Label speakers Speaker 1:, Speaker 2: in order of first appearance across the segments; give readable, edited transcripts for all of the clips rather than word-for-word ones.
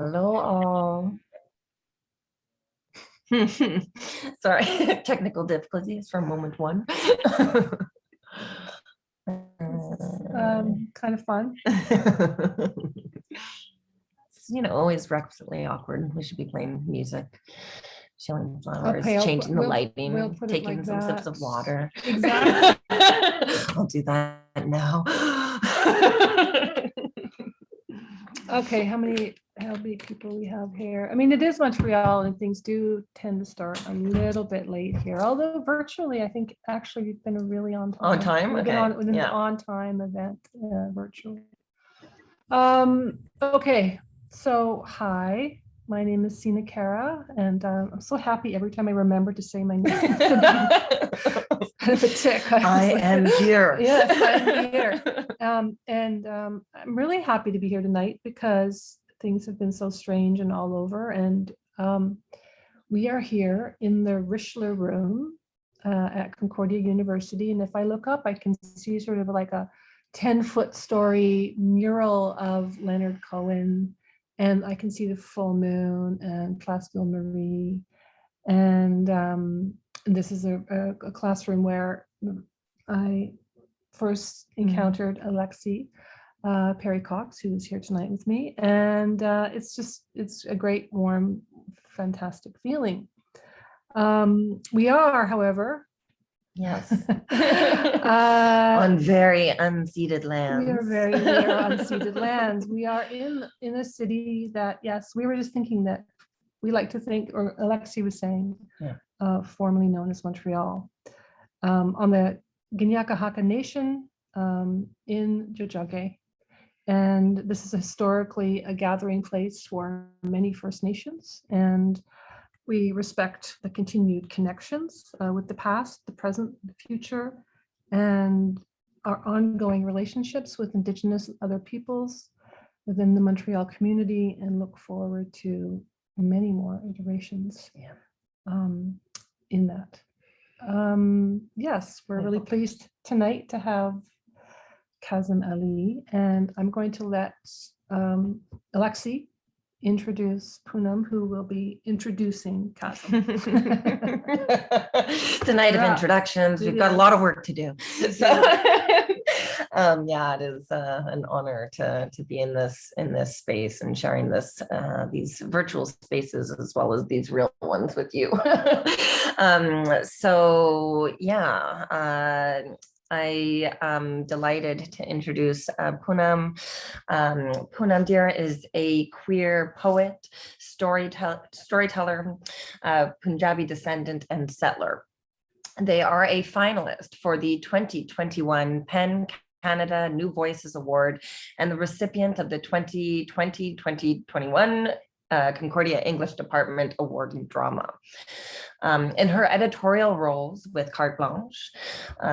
Speaker 1: Hello all. Sorry, technical difficulties from moment one.
Speaker 2: Kind of fun.
Speaker 1: Always requisitely awkward. We should be playing music, showing flowers,
Speaker 2: Okay,
Speaker 1: changing the lighting,
Speaker 2: we'll put it
Speaker 1: taking
Speaker 2: like
Speaker 1: some sips
Speaker 2: that.
Speaker 1: of water.
Speaker 2: Exactly.
Speaker 1: I'll do that now.
Speaker 2: Okay, how many people we have here? I mean, it is Montreal and things do tend to start a little bit late here, although virtually, I think actually we've been really on time.
Speaker 1: On time?
Speaker 2: We've been
Speaker 1: Okay.
Speaker 2: on,
Speaker 1: Yeah.
Speaker 2: an on-time event virtually. Okay, so hi, my name is Sina and I'm so happy every time I remember to say my name. Kind of a tick.
Speaker 1: I am Dhir.
Speaker 2: Yes, I'm here. I'm really happy to be here tonight because things have been so strange and all over. And we are here in the Richelieu room at Concordia University. And if I look up, I can see sort of like a 10-foot story mural of Leonard Cohen. And I can see the full moon and Place Ville Marie. And this is a classroom where I first encountered Alexie Perry Cox, who is here tonight with me. And it's a great, warm, fantastic feeling. We are, however,
Speaker 1: yes, on very unceded lands.
Speaker 2: We are very unceded lands. We are in a city that, yes, we were just thinking that we like to think, or Alexie was saying, formerly known as Montreal, on the Ginyakahaka Nation in Jojage. And this is historically a gathering place for many First Nations. And we respect the continued connections with the past, the present, the future, and our ongoing relationships with Indigenous and other peoples within the Montreal community, and look forward to many more iterations in that. Yes, we're really pleased tonight to have Kazim Ali, and I'm going to let Alexie introduce Poonam, who will be introducing Kazim.
Speaker 1: It's a night of introductions. We've got a lot of work to do. So yeah, it is an honor to be in this space and sharing these virtual spaces as well as these real ones with you. So yeah, I am delighted to introduce Poonam. Poonam Dhir is a queer poet, storyteller, Punjabi descendant, and settler. They are a finalist for the 2021 PEN Canada New Voices Award and the recipient of the 2020-2021 Concordia English Department Award in Drama. In her editorial roles with Carte Blanche,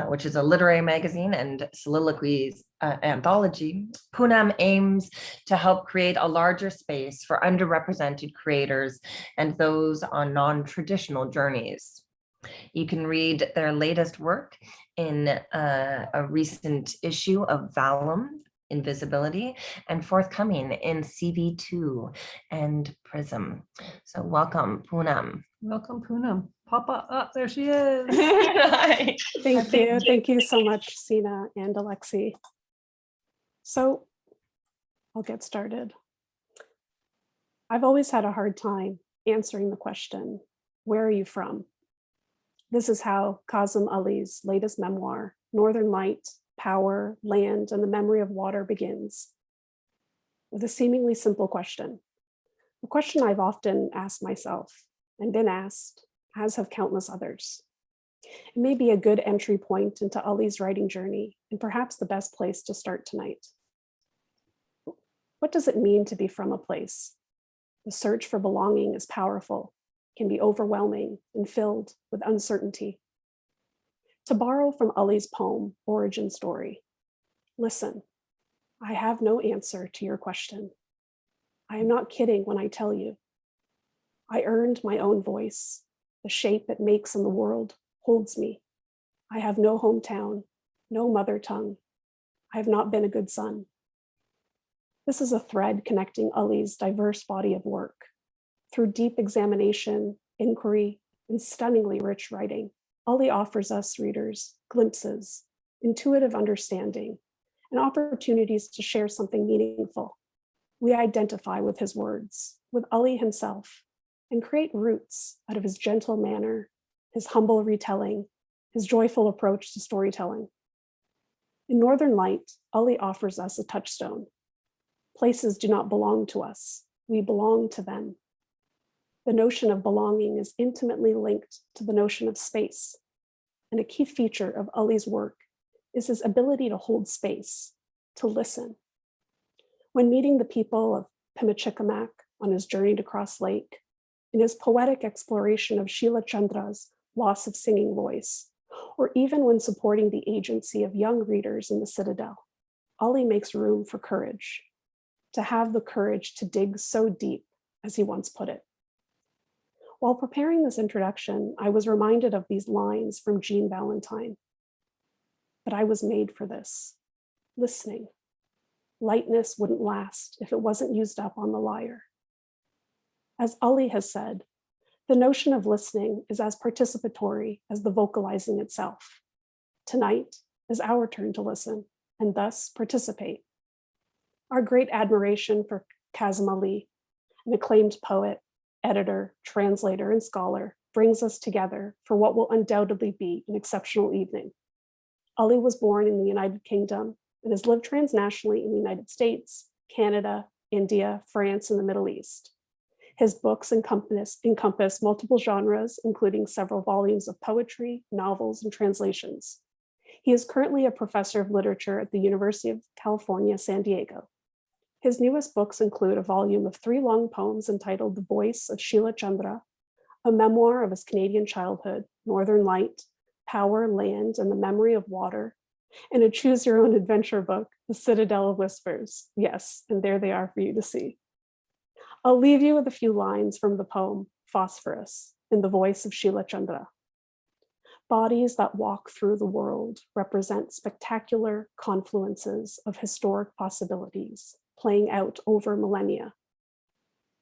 Speaker 1: which is a literary magazine and soliloquies anthology, Poonam aims to help create a larger space for underrepresented creators and those on non-traditional journeys. You can read their latest work in a recent issue of Vallum, Invisibility, and forthcoming in CV2 and Prism. So welcome, Poonam.
Speaker 2: Welcome, Poonam. Papa up, there she is.
Speaker 3: Thank you. Thank you so much, Sina and Alexie. So I'll get started. I've always had a hard time answering the question, where are you from? This is how Kazim Ali's latest memoir, Northern Light, Power, Land, and the Memory of Water begins with a seemingly simple question. A question I've often asked myself and been asked, as have countless others. It may be a good entry point into Ali's writing journey, and perhaps the best place to start tonight. What does it mean to be from a place? The search for belonging is powerful, can be overwhelming and filled with uncertainty. To borrow from Ali's poem, Origin Story, listen, I have no answer to your question. I am not kidding when I tell you. I earned my own voice. The shape it makes in the world holds me. I have no hometown, no mother tongue. I have not been a good son. This is a thread connecting Ali's diverse body of work. Through deep examination, inquiry, and stunningly rich writing, Ali offers us readers glimpses, intuitive understanding, and opportunities to share something meaningful. We identify with his words, with Ali himself, and create roots out of his gentle manner, his humble retelling, his joyful approach to storytelling. In Northern Light, Ali offers us a touchstone. Places do not belong to us, we belong to them. The notion of belonging is intimately linked to the notion of space, and a key feature of Ali's work is his ability to hold space, to listen. When meeting the people of Pimachikamak on his journey to Cross Lake, in his poetic exploration of Sheila Chandra's loss of singing voice, or even when supporting the agency of young readers in the Citadel, Ali makes room for courage, to have the courage to dig so deep, as he once put it. While preparing this introduction, I was reminded of these lines from Jean Valentine. But I was made for this, listening. Lightness wouldn't last if it wasn't used up on the lyre. As Ali has said, the notion of listening is as participatory as the vocalizing itself. Tonight is our turn to listen and thus participate. Our great admiration for Kazim Ali, an acclaimed poet, editor, translator, and scholar, brings us together for what will undoubtedly be an exceptional evening. Ali was born in the United Kingdom and has lived transnationally in the United States, Canada, India, France, and the Middle East. His books encompass multiple genres, including several volumes of poetry, novels, and translations. He is currently a professor of literature at the University of California, San Diego. His newest books include a volume of 3 long poems entitled The Voice of Sheila Chandra, a memoir of his Canadian childhood, Northern Light, Power, Land, and the Memory of Water, and a choose-your-own-adventure book, The Citadel of Whispers. Yes, and there they are for you to see. I'll leave you with a few lines from the poem Phosphorus in the voice of Sheila Chandra. Bodies that walk through the world represent spectacular confluences of historic possibilities playing out over millennia.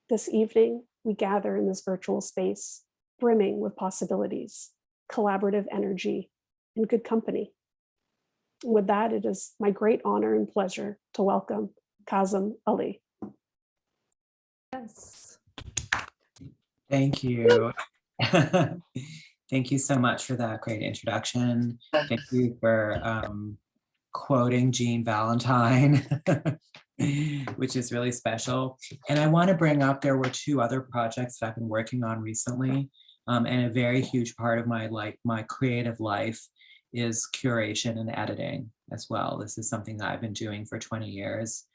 Speaker 3: This evening, we gather in this virtual space, brimming with possibilities, collaborative energy, and good company. With that, it is my great honor and pleasure to welcome Kazim Ali.
Speaker 2: Yes.
Speaker 4: Thank you. Thank you so much for that great introduction. Thank you for quoting Jean Valentine, which is really special. And I want to bring up, there were 2 other projects that I've been working on recently. And a very huge part of my creative life is curation and editing as well. This is something that I've been doing for 20 years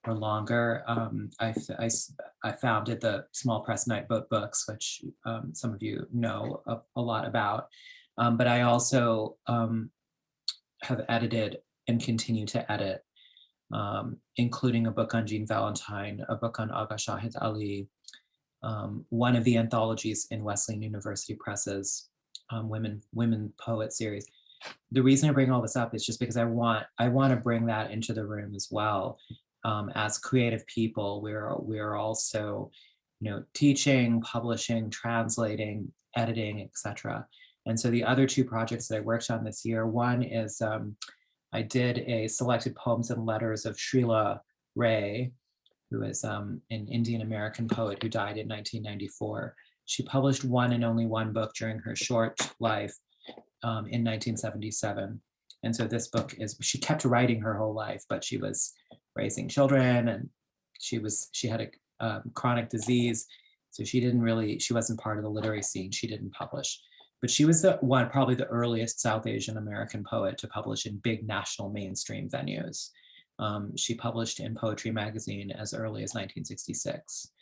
Speaker 4: or longer. I founded the Small Press Night Boat Books, which some of you know a lot about. But I also have edited and continue to edit, including a book on Jean Valentine, a book on Agha Shahid Ali, one of the anthologies in Wesleyan University Press's women poet series. The reason I bring all this up is just because I want to bring that into the room as well. As creative people, we're also, teaching, publishing, translating, editing, etc. And so the other 2 projects that I worked on this year, one is I did a selected poems and letters of Srila Ray, who is an Indian American poet who died in 1994. She published one and only one book during her short life in 1977. And so this book she kept writing her whole life, but she was raising children and she had a chronic disease. So she wasn't part of the literary scene. She didn't publish, but she was probably the earliest South Asian American poet to publish in big national mainstream venues. She published in Poetry Magazine as early as 1966.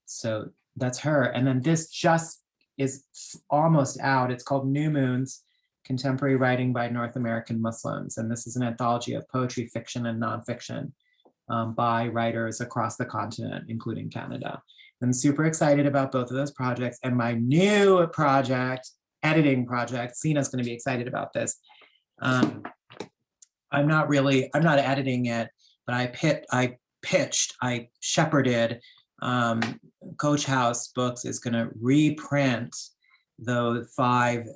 Speaker 4: So that's her. And then this just is almost out. It's called New Moons, Contemporary Writing by North American Muslims. And this is an anthology of poetry, fiction, and nonfiction by writers across the continent, including Canada. I'm super excited about both of those projects. And my new project, editing project, Sina's going to be excited about this. I'm not editing it, but I shepherded Coach House Books is going to reprint the 5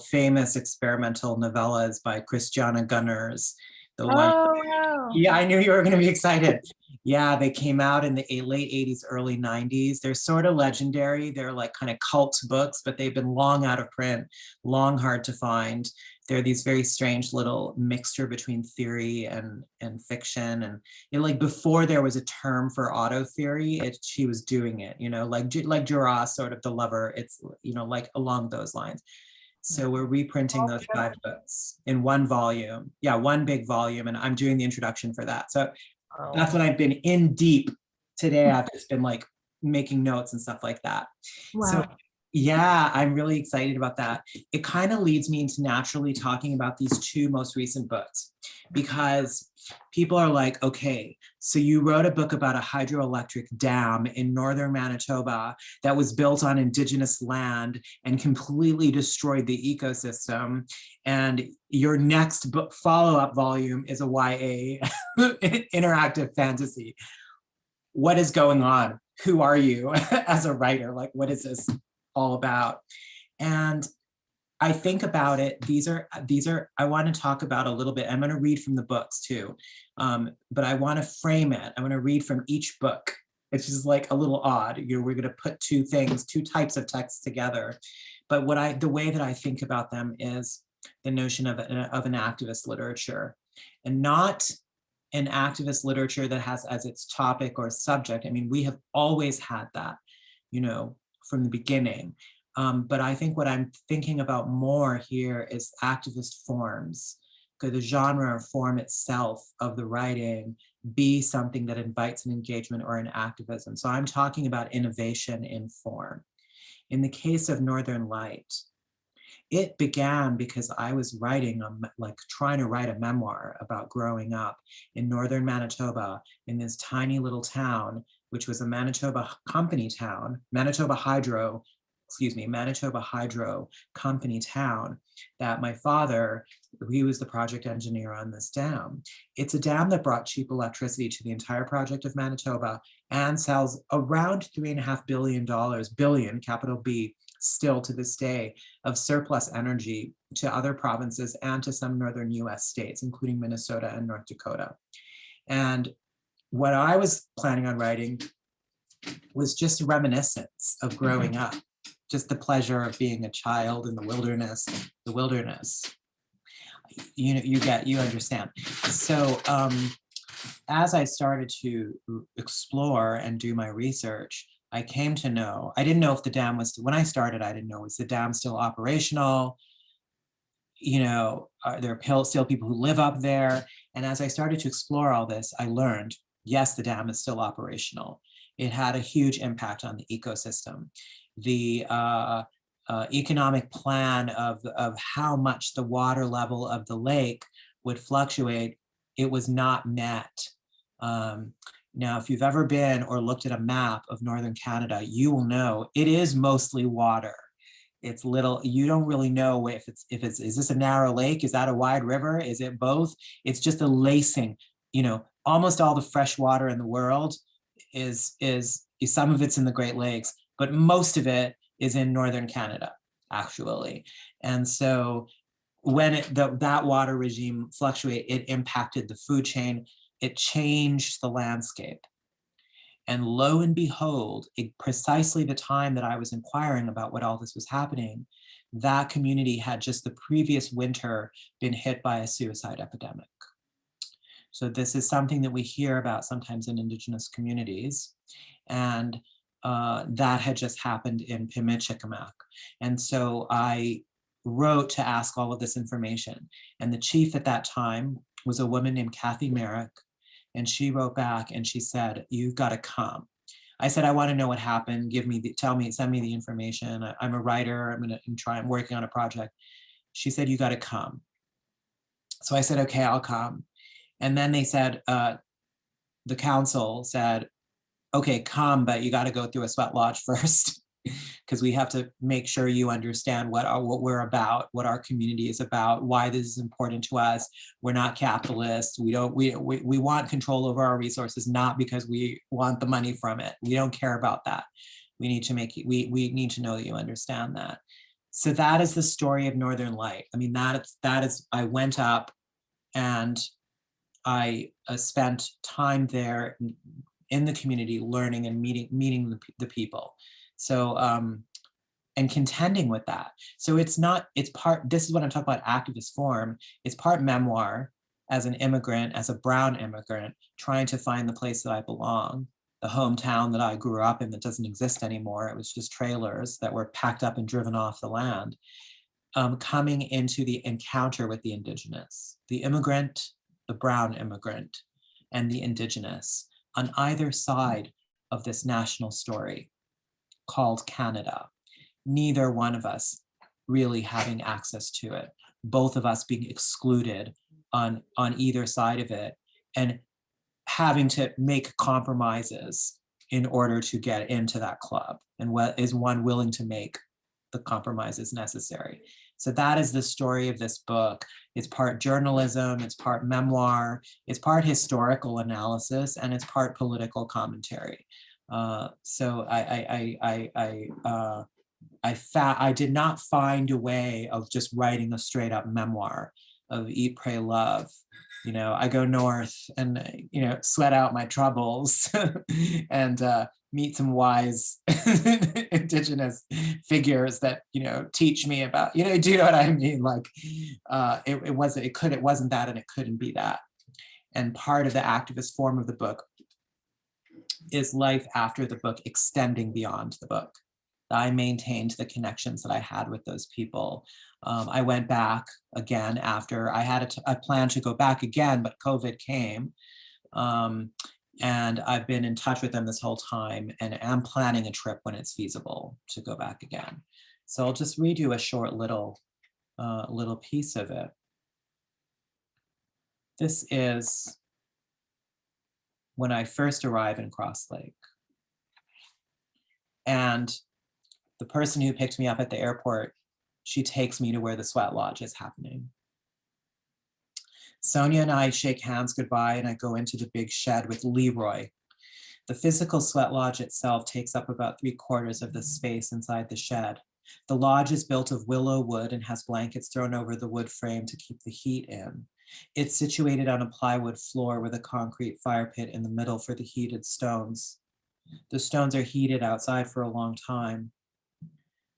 Speaker 4: famous experimental novellas by Christiana Gunners. The one,
Speaker 2: wow.
Speaker 4: yeah, I knew you were going to be excited. Yeah, they came out in the late 80s, early 90s. They're sort of legendary. They're like kind of cult books, but they've been long out of print, long hard to find. They're these very strange little mixture between theory and fiction. And like before there was a term for auto theory, she was doing it, like Duras, sort of the lover. It's, like along those lines. So we're reprinting those 5 books in one volume. Yeah, one big volume. And I'm doing the introduction for that. So that's what I've been in deep today. I've just been like making notes and stuff like that.
Speaker 2: Wow.
Speaker 4: So yeah, I'm really excited about that. It kind of leads me into naturally talking about these 2 most recent books, because people are like, okay, so you wrote a book about a hydroelectric dam in northern Manitoba that was built on indigenous land and completely destroyed the ecosystem. And your next book follow-up volume is a YA interactive fantasy. What is going on? Who are you as a writer? Like, what is this all about? And I think about it, these are, I want to talk about a little bit, I'm going to read from the books too, but I want to frame it. I'm going to read from each book. It's just like a little odd. We're going to put 2 types of texts together. But the way that I think about them is the notion of an activist literature, and not an activist literature that has as its topic or subject. I mean, we have always had that, from the beginning. But I think what I'm thinking about more here is activist forms. Could the genre or form itself of the writing be something that invites an engagement or an activism? So I'm talking about innovation in form. In the case of Northern Light, it began because I was trying to write a memoir about growing up in northern Manitoba, in this tiny little town, which was a Manitoba company town, Manitoba Hydro company town, that my father, he was the project engineer on this dam. It's a dam that brought cheap electricity to the entire project of Manitoba and sells around $3.5 billion, capital B, still to this day, of surplus energy to other provinces and to some northern US states, including Minnesota and North Dakota. And what I was planning on writing was just a reminiscence of growing up, just the pleasure of being a child in the wilderness. You understand. So as I started to explore and do my research, I came to know, I didn't know if the dam was, when I started, I didn't know, was the dam still operational? Are there still people who live up there? And as I started to explore all this, I learned, yes, the dam is still operational. It had a huge impact on the ecosystem. The economic plan of how much the water level of the lake would fluctuate, it was not met. Now, if you've ever been or looked at a map of northern Canada, you will know it is mostly water. It's little, you don't really know if is this a narrow lake? Is that a wide river? Is it both? It's just a lacing, almost all the fresh water in the world is some of it's in the Great Lakes, but most of it is in northern Canada, actually. And so when that water regime fluctuated, it impacted the food chain. It changed the landscape. And lo and behold, precisely the time that I was inquiring about what all this was happening, that community had just the previous winter been hit by a suicide epidemic. So this is something that we hear about sometimes in Indigenous communities. And that had just happened in Pimicikamak. And so I wrote to ask all of this information. And the chief at that time was a woman named Kathy Merrick. And she wrote back and she said, "You've got to come." I said, "I want to know what happened. Send me the information. I'm a writer. I'm working on a project." She said, "You got to come." So I said, "Okay, I'll come." And then they said, the council said, "Okay, come, but you got to go through a sweat lodge first." because we have to make sure you understand what we're about, what our community is about, why this is important to us. We're not capitalists. We want control over our resources, not because we want the money from it. We don't care about that. We need to make we need to know that you understand that. So that is the story of Northern Light. I mean, that is, I went up and I spent time there in the community, learning and meeting the people. So, and contending with that. So it's part, this is what I'm talking about, activist form. It's part memoir as an immigrant, as a brown immigrant, trying to find the place that I belong, the hometown that I grew up in that doesn't exist anymore. It was just trailers that were packed up and driven off the land. Coming into the encounter with the indigenous, the immigrant, the brown immigrant, and the indigenous on either side of this national story called Canada. Neither one of us really having access to it, both of us being excluded on either side of it, and having to make compromises in order to get into that club. And what is one willing to make the compromises necessary? So that is the story of this book. It's part journalism, it's part memoir, it's part historical analysis, and it's part political commentary. So I did not find a way of just writing a straight up memoir of eat, pray, love. You know, I go north and, you know, sweat out my troubles and meet some wise indigenous figures that, you know, teach me about, you know, do you know what I mean? Like, it wasn't that, and it couldn't be that. And part of the activist form of the book is life after the book, extending beyond the book. I maintained the connections that I had with those people. I went back again after I had a plan to go back again, but COVID came. And I've been in touch with them this whole time, and am planning a trip when it's feasible to go back again. So I'll just read you a short little piece of it. This is when I first arrive in Cross Lake. And the person who picked me up at the airport, she takes me to where the sweat lodge is happening. Sonia and I shake hands goodbye, and I go into the big shed with Leroy. The physical sweat lodge itself takes up about 3/4 of the space inside the shed. The lodge is built of willow wood and has blankets thrown over the wood frame to keep the heat in. It's situated on a plywood floor with a concrete fire pit in the middle for the heated stones. The stones are heated outside for a long time.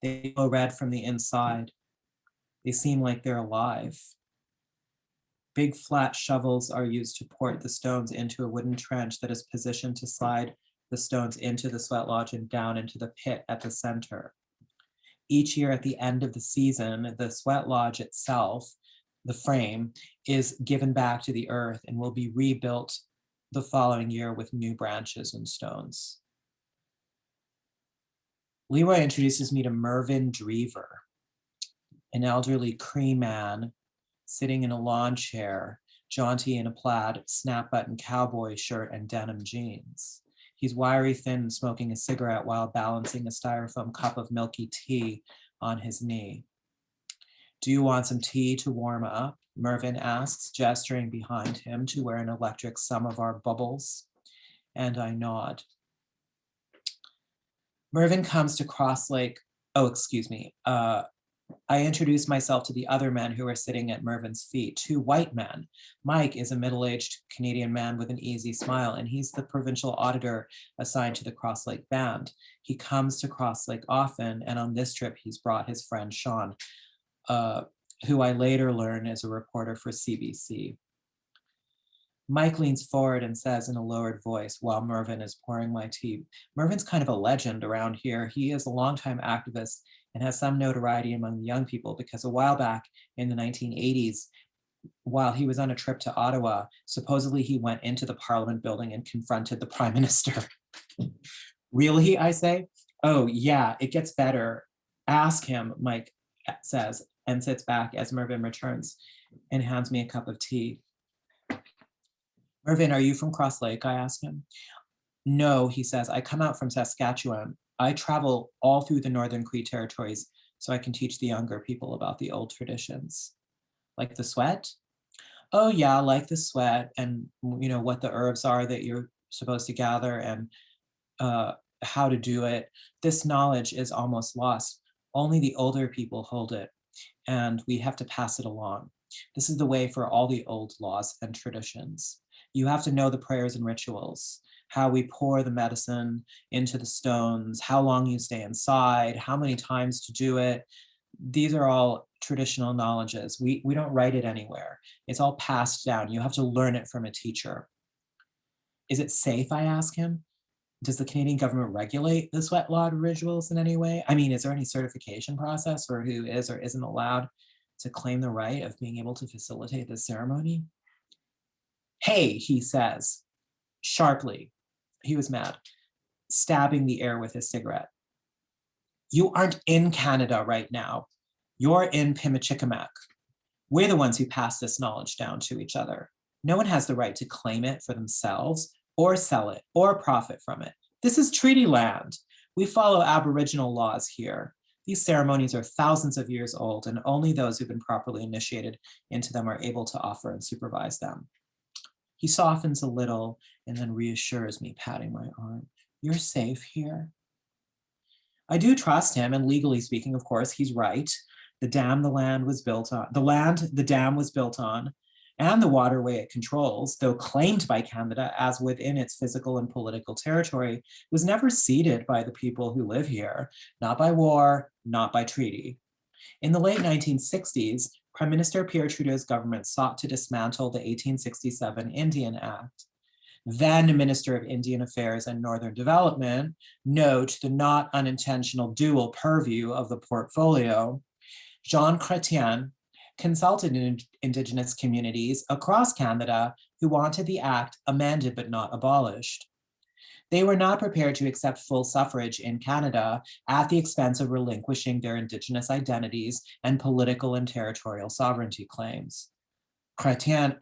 Speaker 4: They glow red from the inside. They seem like they're alive. Big flat shovels are used to port the stones into a wooden trench that is positioned to slide the stones into the sweat lodge and down into the pit at the center. Each year at the end of the season, the sweat lodge itself, the frame, is given back to the earth and will be rebuilt the following year with new branches and stones. Leroy introduces me to Mervyn Drever, an elderly Cree man sitting in a lawn chair, jaunty in a plaid snap-button cowboy shirt and denim jeans. He's wiry, thin, and smoking a cigarette while balancing a styrofoam cup of milky tea on his knee. "Do you want some tea to warm up?" Mervyn asks, gesturing behind him to where an electric samovar bubbles, and I nod. Mervyn comes to Cross Lake. Oh, excuse me. I introduce myself to the other men who are sitting at Mervyn's feet, 2 white men. Mike is a middle-aged Canadian man with an easy smile, and he's the provincial auditor assigned to the Cross Lake Band. He comes to Cross Lake often, and on this trip, he's brought his friend Sean, who I later learn is a reporter for CBC. Mike leans forward and says in a lowered voice while Mervyn is pouring my tea, "Mervyn's kind of a legend around here. He is a longtime activist and has some notoriety among the young people because a while back in the 1980s, while he was on a trip to Ottawa, supposedly he went into the Parliament building and confronted the Prime Minister." "Really?" I say. "Oh yeah, it gets better. Ask him," Mike says, and sits back as Mervyn returns and hands me a cup of tea. "Mervyn, are you from Cross Lake?" I ask him. "No," he says, "I come out from Saskatchewan. I travel all through the Northern Cree territories so I can teach the younger people about the old traditions. Like the sweat? Oh yeah, like the sweat, and what the herbs are that you're supposed to gather, and how to do it. This knowledge is almost lost. Only the older people hold it, and we have to pass it along. This is the way for all the old laws and traditions. You have to know the prayers and rituals, how we pour the medicine into the stones, how long you stay inside, how many times to do it. These are all traditional knowledges. We don't write it anywhere. It's all passed down. You have to learn it from a teacher. Is it safe, I ask him? Does the Canadian government regulate the sweat lodge rituals in any way? I mean, is there any certification process for who is or isn't allowed to claim the right of being able to facilitate this ceremony? Hey, he says, sharply. He was mad, stabbing the air with his cigarette. You aren't in Canada right now. You're in Pimachikamak. We're the ones who pass this knowledge down to each other. No one has the right to claim it for themselves or sell it or profit from it. This is treaty land. We follow Aboriginal laws here. These ceremonies are thousands of years old, and only those who've been properly initiated into them are able to offer and supervise them. He softens a little and then reassures me, patting my arm. You're safe here. I do trust him, and legally speaking, of course, he's right. The dam the land was built on, the dam was built on, and the waterway it controls, though claimed by Canada as within its physical and political territory, was never ceded by the people who live here, not by war, not by treaty. In the late 1960s, Prime Minister Pierre Trudeau's government sought to dismantle the 1867 Indian Act. Then Minister of Indian Affairs and Northern Development, note the not unintentional dual purview of the portfolio, Jean Chrétien, consulted Indigenous communities across Canada who wanted the act amended but not abolished. They were not prepared to accept full suffrage in Canada at the expense of relinquishing their Indigenous identities and political and territorial sovereignty claims. Chrétien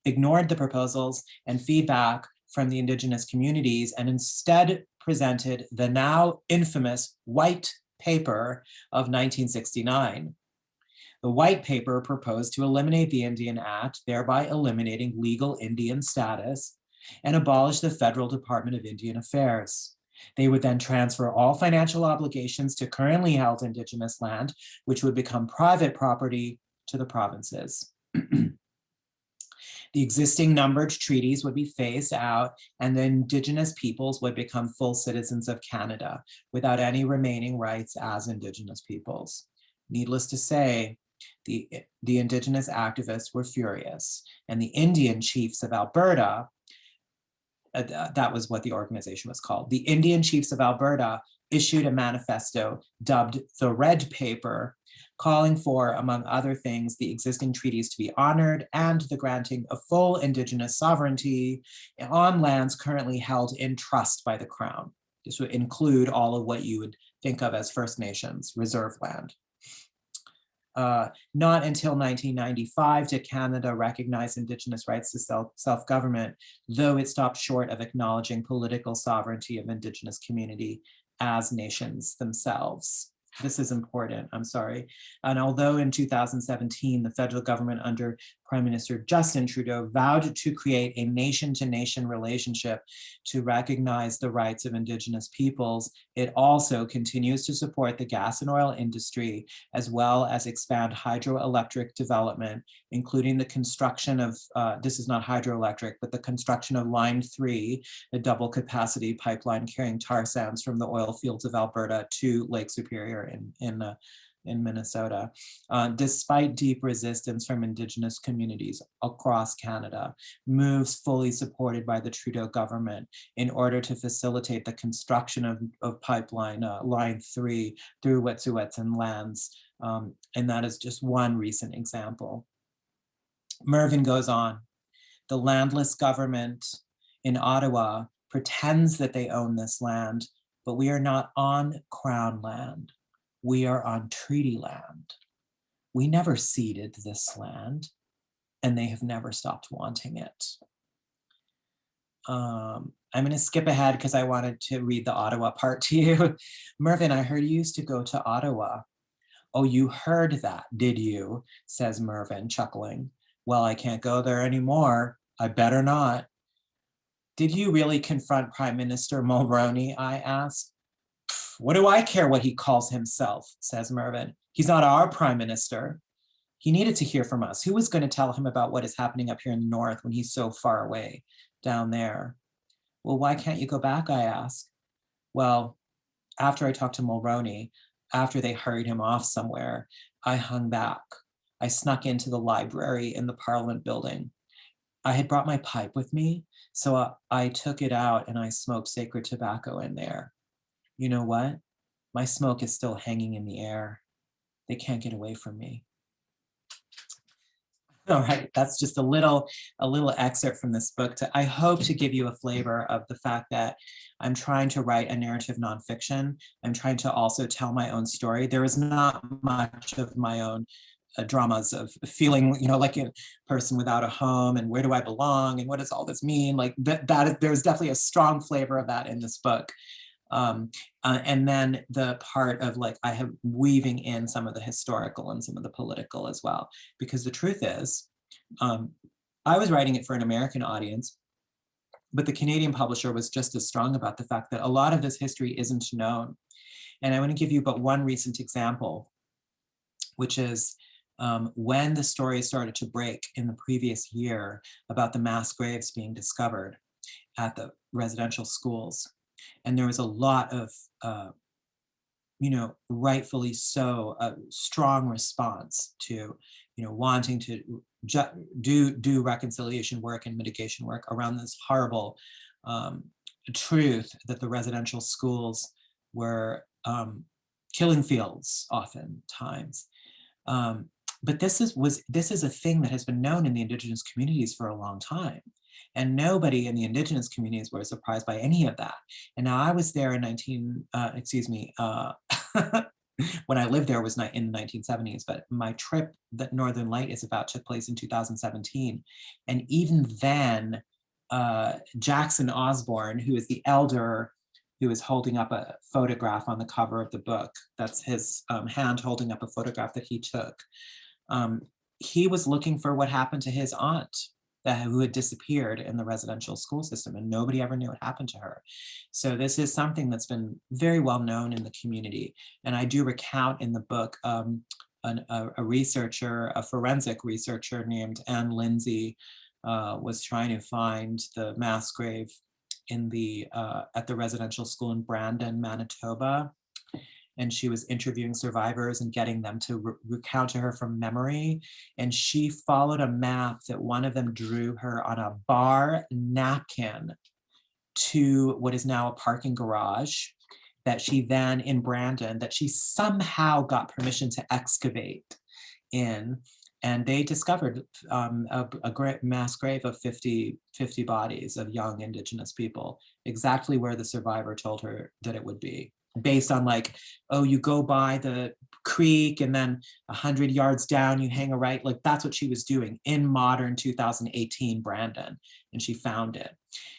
Speaker 4: ignored the proposals and feedback from the Indigenous communities and instead presented the now infamous White Paper of 1969. The White Paper proposed to eliminate the Indian Act, thereby eliminating legal Indian status, and abolish the Federal Department of Indian Affairs. They would then transfer all financial obligations to currently held Indigenous land, which would become private property, to the provinces. The existing numbered treaties would be phased out, and the Indigenous peoples would become full citizens of Canada without any remaining rights as Indigenous peoples. Needless to say, the Indigenous activists were furious, and the Indian chiefs of Alberta, that was what the organization was called, the Indian chiefs of Alberta issued a manifesto dubbed the Red Paper, calling for, among other things, the existing treaties to be honored and the granting of full Indigenous sovereignty on lands currently held in trust by the Crown. This would include all of what you would think of as First Nations, reserve land. Not until 1995 did Canada recognize Indigenous rights to self-government, though it stopped short of acknowledging political sovereignty of Indigenous community as nations themselves. This is important, I'm sorry. And although in 2017, the federal government under Prime Minister Justin Trudeau vowed to create a nation-to-nation relationship to recognize the rights of Indigenous peoples, it also continues to support the gas and oil industry, as well as expand hydroelectric development, including the construction of, this is not hydroelectric, but the construction of Line 3, a double capacity pipeline carrying tar sands from the oil fields of Alberta to Lake Superior in Minnesota, despite deep resistance from Indigenous communities across Canada, moves fully supported by the Trudeau government in order to facilitate the construction of pipeline Line 3 through Wet'suwet'en lands. And that is just one recent example. Mervyn goes on, the landless government in Ottawa pretends that they own this land, but we are not on Crown land. We are on treaty land. We never ceded this land, and they have never stopped wanting it. I'm going to skip ahead because I wanted to read the Ottawa part to you. Mervyn, I heard you used to go to Ottawa. Oh, you heard that, did you? Says Mervyn, chuckling. Well, I can't go there anymore. I better not. Did you really confront Prime Minister Mulroney? I asked. What do I care what he calls himself, says Mervyn. He's not our Prime Minister. He needed to hear from us. Who was going to tell him about what is happening up here in the north when he's so far away down there? Well, why can't you go back, I asked. Well, after I talked to Mulroney, after they hurried him off somewhere, I hung back. I snuck into the library in the Parliament building. I had brought my pipe with me, so I took it out and I smoked sacred tobacco in there. You know what? My smoke is still hanging in the air. They can't get away from me. All right, that's just a little excerpt from this book. I hope to give you a flavor of the fact that I'm trying to write a narrative nonfiction. I'm trying to also tell my own story. There is not much of my own dramas of feeling, like a person without a home and where do I belong and what does all this mean? Like there's definitely a strong flavor of that in this book. And then the part of I have weaving in some of the historical and some of the political as well, because the truth is, I was writing it for an American audience, but the Canadian publisher was just as strong about the fact that a lot of this history isn't known. And I want to give you but one recent example, which is when the story started to break in the previous year about the mass graves being discovered at the residential schools. And there was a lot of, rightfully so, a strong response to, wanting to do reconciliation work and mitigation work around this horrible truth that the residential schools were killing fields oftentimes. But this is a thing that has been known in the Indigenous communities for a long time. And nobody in the Indigenous communities were surprised by any of that. And now I was there in when I lived there was in the 1970s, but my trip that Northern Light is about took place in 2017. And even then, Jackson Osborne, who is the elder who is holding up a photograph on the cover of the book, that's his hand holding up a photograph that he took. He was looking for what happened to his aunt who had disappeared in the residential school system, and nobody ever knew what happened to her. So this is something that's been very well known in the community. And I do recount in the book a researcher, a forensic researcher named Anne Lindsay was trying to find the mass grave in at the residential school in Brandon, Manitoba. And she was interviewing survivors and getting them to recount to her from memory. And she followed a map that one of them drew her on a bar napkin to what is now a parking garage that she then in Brandon, that she somehow got permission to excavate in. And they discovered a great mass grave of 50 bodies of young Indigenous people, exactly where the survivor told her that it would be. Based on you go by the creek and then 100 yards down, you hang a right. That's what she was doing in modern 2018 Brandon, and she found it.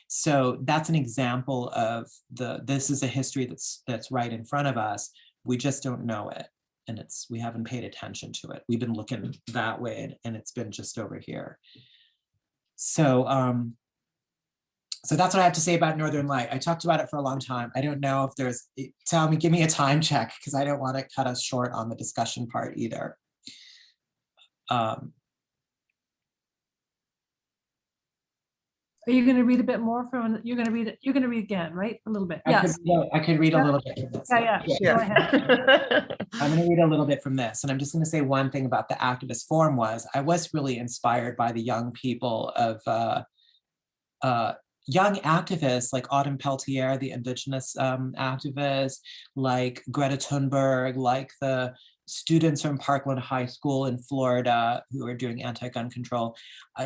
Speaker 4: So that's an example of this is a history that's right in front of us. We just don't know it, and we haven't paid attention to it. We've been looking that way, and it's been just over here. So so that's what I have to say about Northern Light. I talked about it for a long time. I don't know if give me a time check, because I don't want to cut us short on the discussion part either.
Speaker 2: Are you going to read a bit more from? You're going to read again, right? A little bit. Yes.
Speaker 4: I could read a little bit from this.
Speaker 2: Yeah. Go ahead.
Speaker 4: I'm going to read a little bit from this, and I'm just going to say one thing about the activist forum I was really inspired by the young people of young activists like Autumn Peltier, the Indigenous activist, like Greta Thunberg, like the students from Parkland High School in Florida who are doing anti-gun control.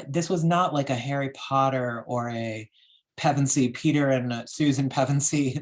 Speaker 4: This was not like a Harry Potter or a Pevensey, Peter and Susan Pevensey,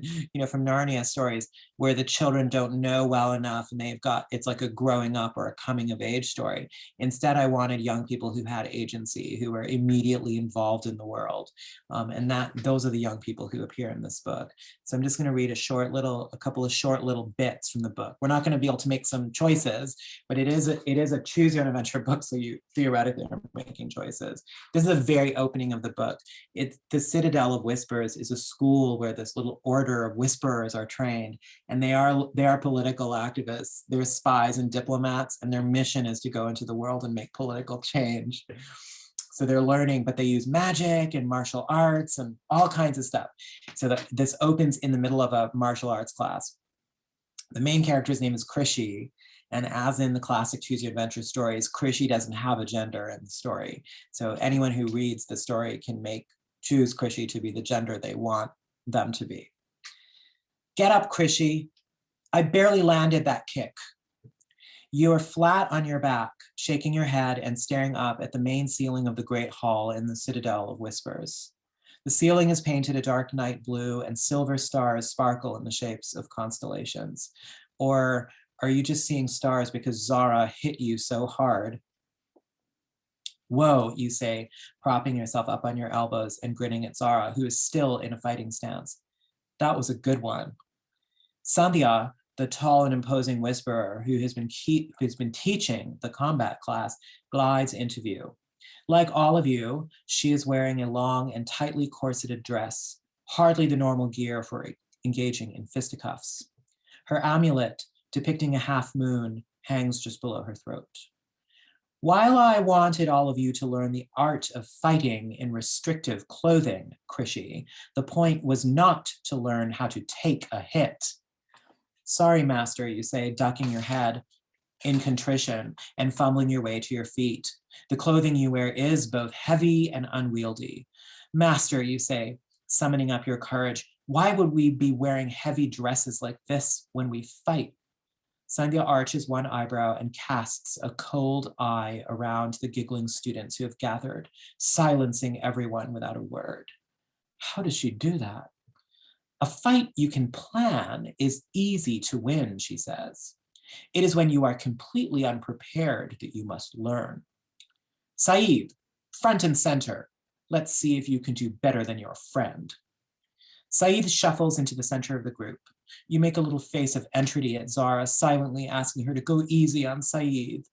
Speaker 4: from Narnia stories, where the children don't know well enough and it's like a growing up or a coming of age story. Instead, I wanted young people who had agency, who were immediately involved in the world. And those are the young people who appear in this book. So I'm just going to read a couple of short little bits from the book. We're not going to be able to make some choices, but it is a choose your own adventure book, so you theoretically are making choices. This is the very opening of the book. It's the Citadel of Whispers is a school where this little order of whisperers are trained, and they are political activists. They're spies and diplomats, and their mission is to go into the world and make political change. So they're learning, but they use magic and martial arts and all kinds of stuff. So this opens in the middle of a martial arts class. The main character's name is Krishy, and as in the classic Choose Your Adventure stories, Krishy doesn't have a gender in the story. So anyone who reads the story can choose Krishy to be the gender they want them to be. Get up, Krishy. I barely landed that kick. You are flat on your back, shaking your head and staring up at the main ceiling of the great hall in the Citadel of Whispers. The ceiling is painted a dark night blue and silver stars sparkle in the shapes of constellations. Or are you just seeing stars because Zara hit you so hard? Whoa, you say, propping yourself up on your elbows and grinning at Zara, who is still in a fighting stance. That was a good one. Sandhya, the tall and imposing whisperer who has been teaching the combat class, glides into view. Like all of you, she is wearing a long and tightly corseted dress, hardly the normal gear for engaging in fisticuffs. Her amulet, depicting a half moon, hangs just below her throat. While I wanted all of you to learn the art of fighting in restrictive clothing, Krishy, the point was not to learn how to take a hit. Sorry, master, you say, ducking your head in contrition and fumbling your way to your feet. The clothing you wear is both heavy and unwieldy. Master, you say, summoning up your courage, why would we be wearing heavy dresses like this when we fight? Sandhya arches one eyebrow and casts a cold eye around the giggling students who have gathered, silencing everyone without a word. How does she do that? A fight you can plan is easy to win, she says. It is when you are completely unprepared that you must learn. Saeed, front and center. Let's see if you can do better than your friend. Saeed shuffles into the center of the group. You make a little face of entreaty at Zara, silently asking her to go easy on Saeed.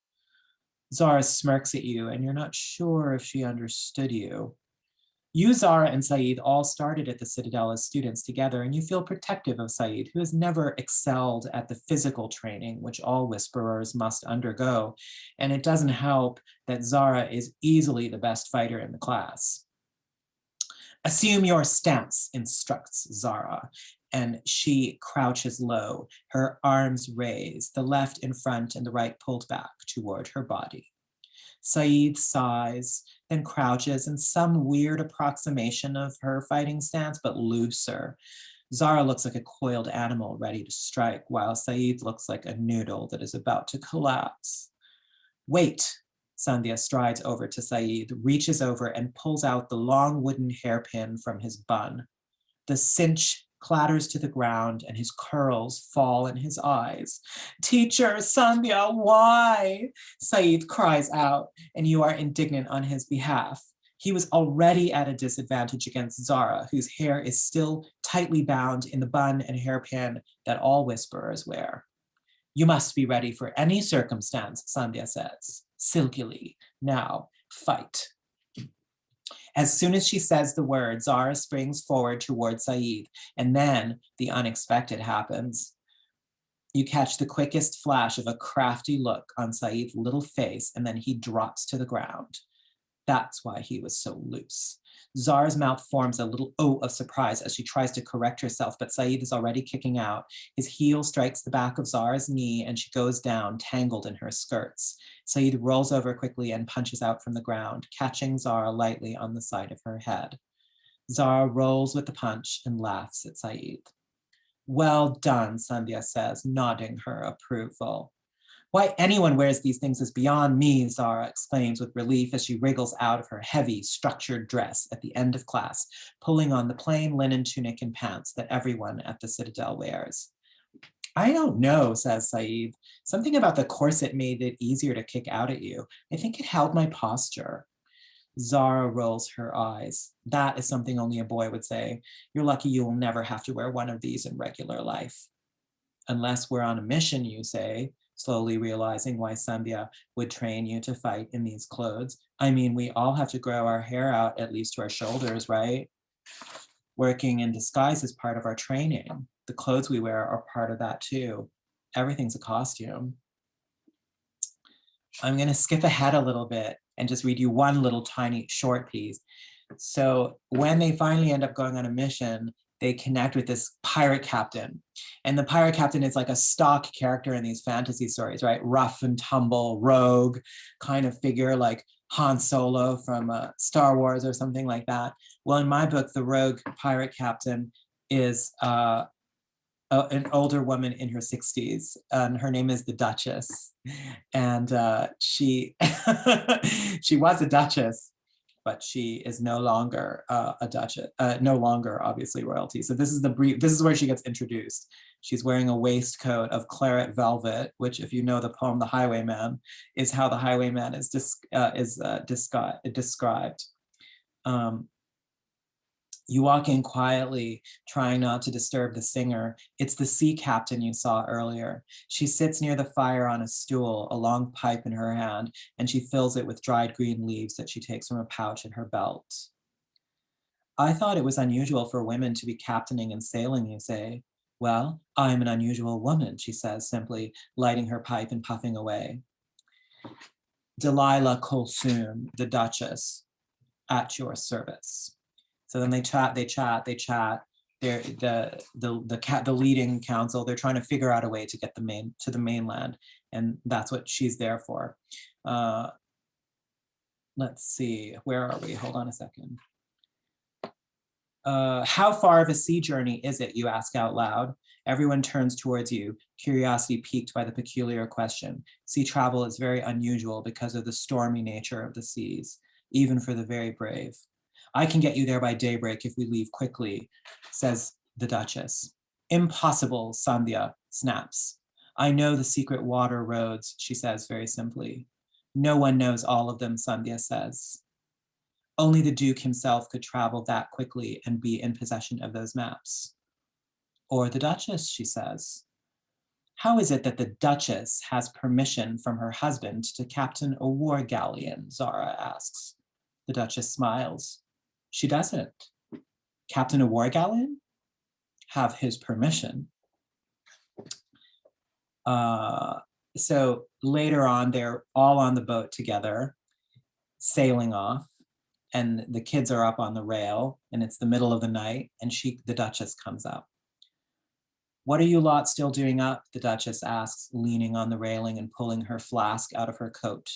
Speaker 4: Zara smirks at you, and you're not sure if she understood you. You, Zara, and Saeed all started at the Citadel as students together, and you feel protective of Saeed, who has never excelled at the physical training which all whisperers must undergo. And it doesn't help that Zara is easily the best fighter in the class. Assume your stance, instructs Zara, and she crouches low, her arms raised, the left in front and the right pulled back toward her body. Saeed sighs, then crouches in some weird approximation of her fighting stance, but looser. Zara looks like a coiled animal ready to strike, while Saeed looks like a noodle that is about to collapse. Wait, Sandhya strides over to Saeed, reaches over and pulls out the long wooden hairpin from his bun. The cinch clatters to the ground and his curls fall in his eyes. Teacher, Sandhya, why? Saeed cries out, and you are indignant on his behalf. He was already at a disadvantage against Zara, whose hair is still tightly bound in the bun and hairpin that all whisperers wear. You must be ready for any circumstance, Sandhya says, silkily. Now, fight. As soon as she says the word, Zara springs forward toward Saeed, and then the unexpected happens. You catch the quickest flash of a crafty look on Saeed's little face, and then he drops to the ground. That's why he was so loose. Zara's mouth forms a little O of surprise as she tries to correct herself, but Saeed is already kicking out. His heel strikes the back of Zara's knee, and she goes down, tangled in her skirts. Saeed rolls over quickly and punches out from the ground, catching Zara lightly on the side of her head. Zara rolls with the punch and laughs at Saeed. Well done, Sandhya says, nodding her approval. Why anyone wears these things is beyond me, Zara exclaims with relief as she wriggles out of her heavy, structured dress at the end of class, pulling on the plain linen tunic and pants that everyone at the Citadel wears. I don't know, says Saeed. Something about the corset made it easier to kick out at you. I think it held my posture. Zara rolls her eyes. That is something only a boy would say. You're lucky you will never have to wear one of these in regular life. Unless we're on a mission, you say, slowly realizing why Sandhya would train you to fight in these clothes. I mean, we all have to grow our hair out at least to our shoulders, right? Working in disguise is part of our training. The clothes we wear are part of that too. Everything's a costume. I'm gonna skip ahead a little bit and just read you one little tiny short piece. So when they finally end up going on a mission, they connect with this pirate captain. And the pirate captain is like a stock character in these fantasy stories, right? Rough and tumble, rogue kind of figure, like Han Solo from Star Wars or something like that. Well, in my book, the rogue pirate captain is an older woman in her 60s, and her name is the Duchess. And she she was a duchess, but she is no longer a duchess, no longer obviously royalty. So this is the brief, this is where she gets introduced. She's wearing a waistcoat of claret velvet, which, if you know the poem The Highwayman, is how the highwayman is described. You walk in quietly, trying not to disturb the singer. It's the sea captain you saw earlier. She sits near the fire on a stool, a long pipe in her hand, and she fills it with dried green leaves that she takes from a pouch in her belt. I thought it was unusual for women to be captaining and sailing, you say. Well, I'm an unusual woman, she says, simply lighting her pipe and puffing away. Delilah Kulsum, the Duchess, at your service. So then they chat. They're the leading council. They're trying to figure out a way to get to the mainland, and that's what she's there for. Let's see, where are we? Hold on a second. How far of a sea journey is it? You ask out loud. Everyone turns towards you, curiosity piqued by the peculiar question. Sea travel is very unusual because of the stormy nature of the seas, even for the very brave. I can get you there by daybreak if we leave quickly, says the Duchess. Impossible, Sandhya snaps. I know the secret water roads, she says very simply. No one knows all of them, Sandhya says. Only the Duke himself could travel that quickly and be in possession of those maps. Or the Duchess, she says. How is it that the Duchess has permission from her husband to captain a war galleon, Zara asks. The Duchess smiles. She doesn't. Captain a war galleon? Have his permission. So later on, they're all on the boat together, sailing off, and the kids are up on the rail, and it's the middle of the night, and the Duchess comes up. What are you lot still doing up? The Duchess asks, leaning on the railing and pulling her flask out of her coat.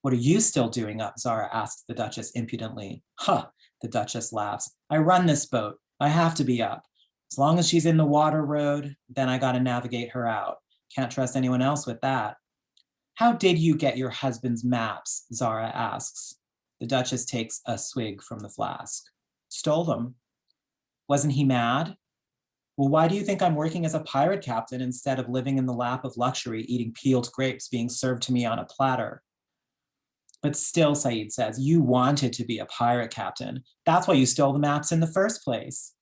Speaker 4: What are you still doing up? Zara asks the Duchess impudently. Huh, the Duchess laughs. I run this boat. I have to be up. As long as she's in the water road, then I gotta navigate her out. Can't trust anyone else with that. How did you get your husband's maps? Zara asks. The Duchess takes a swig from the flask. Stole them. Wasn't he mad? Well, why do you think I'm working as a pirate captain instead of living in the lap of luxury, eating peeled grapes being served to me on a platter? But still, Saeed says, you wanted to be a pirate captain. That's why you stole the maps in the first place.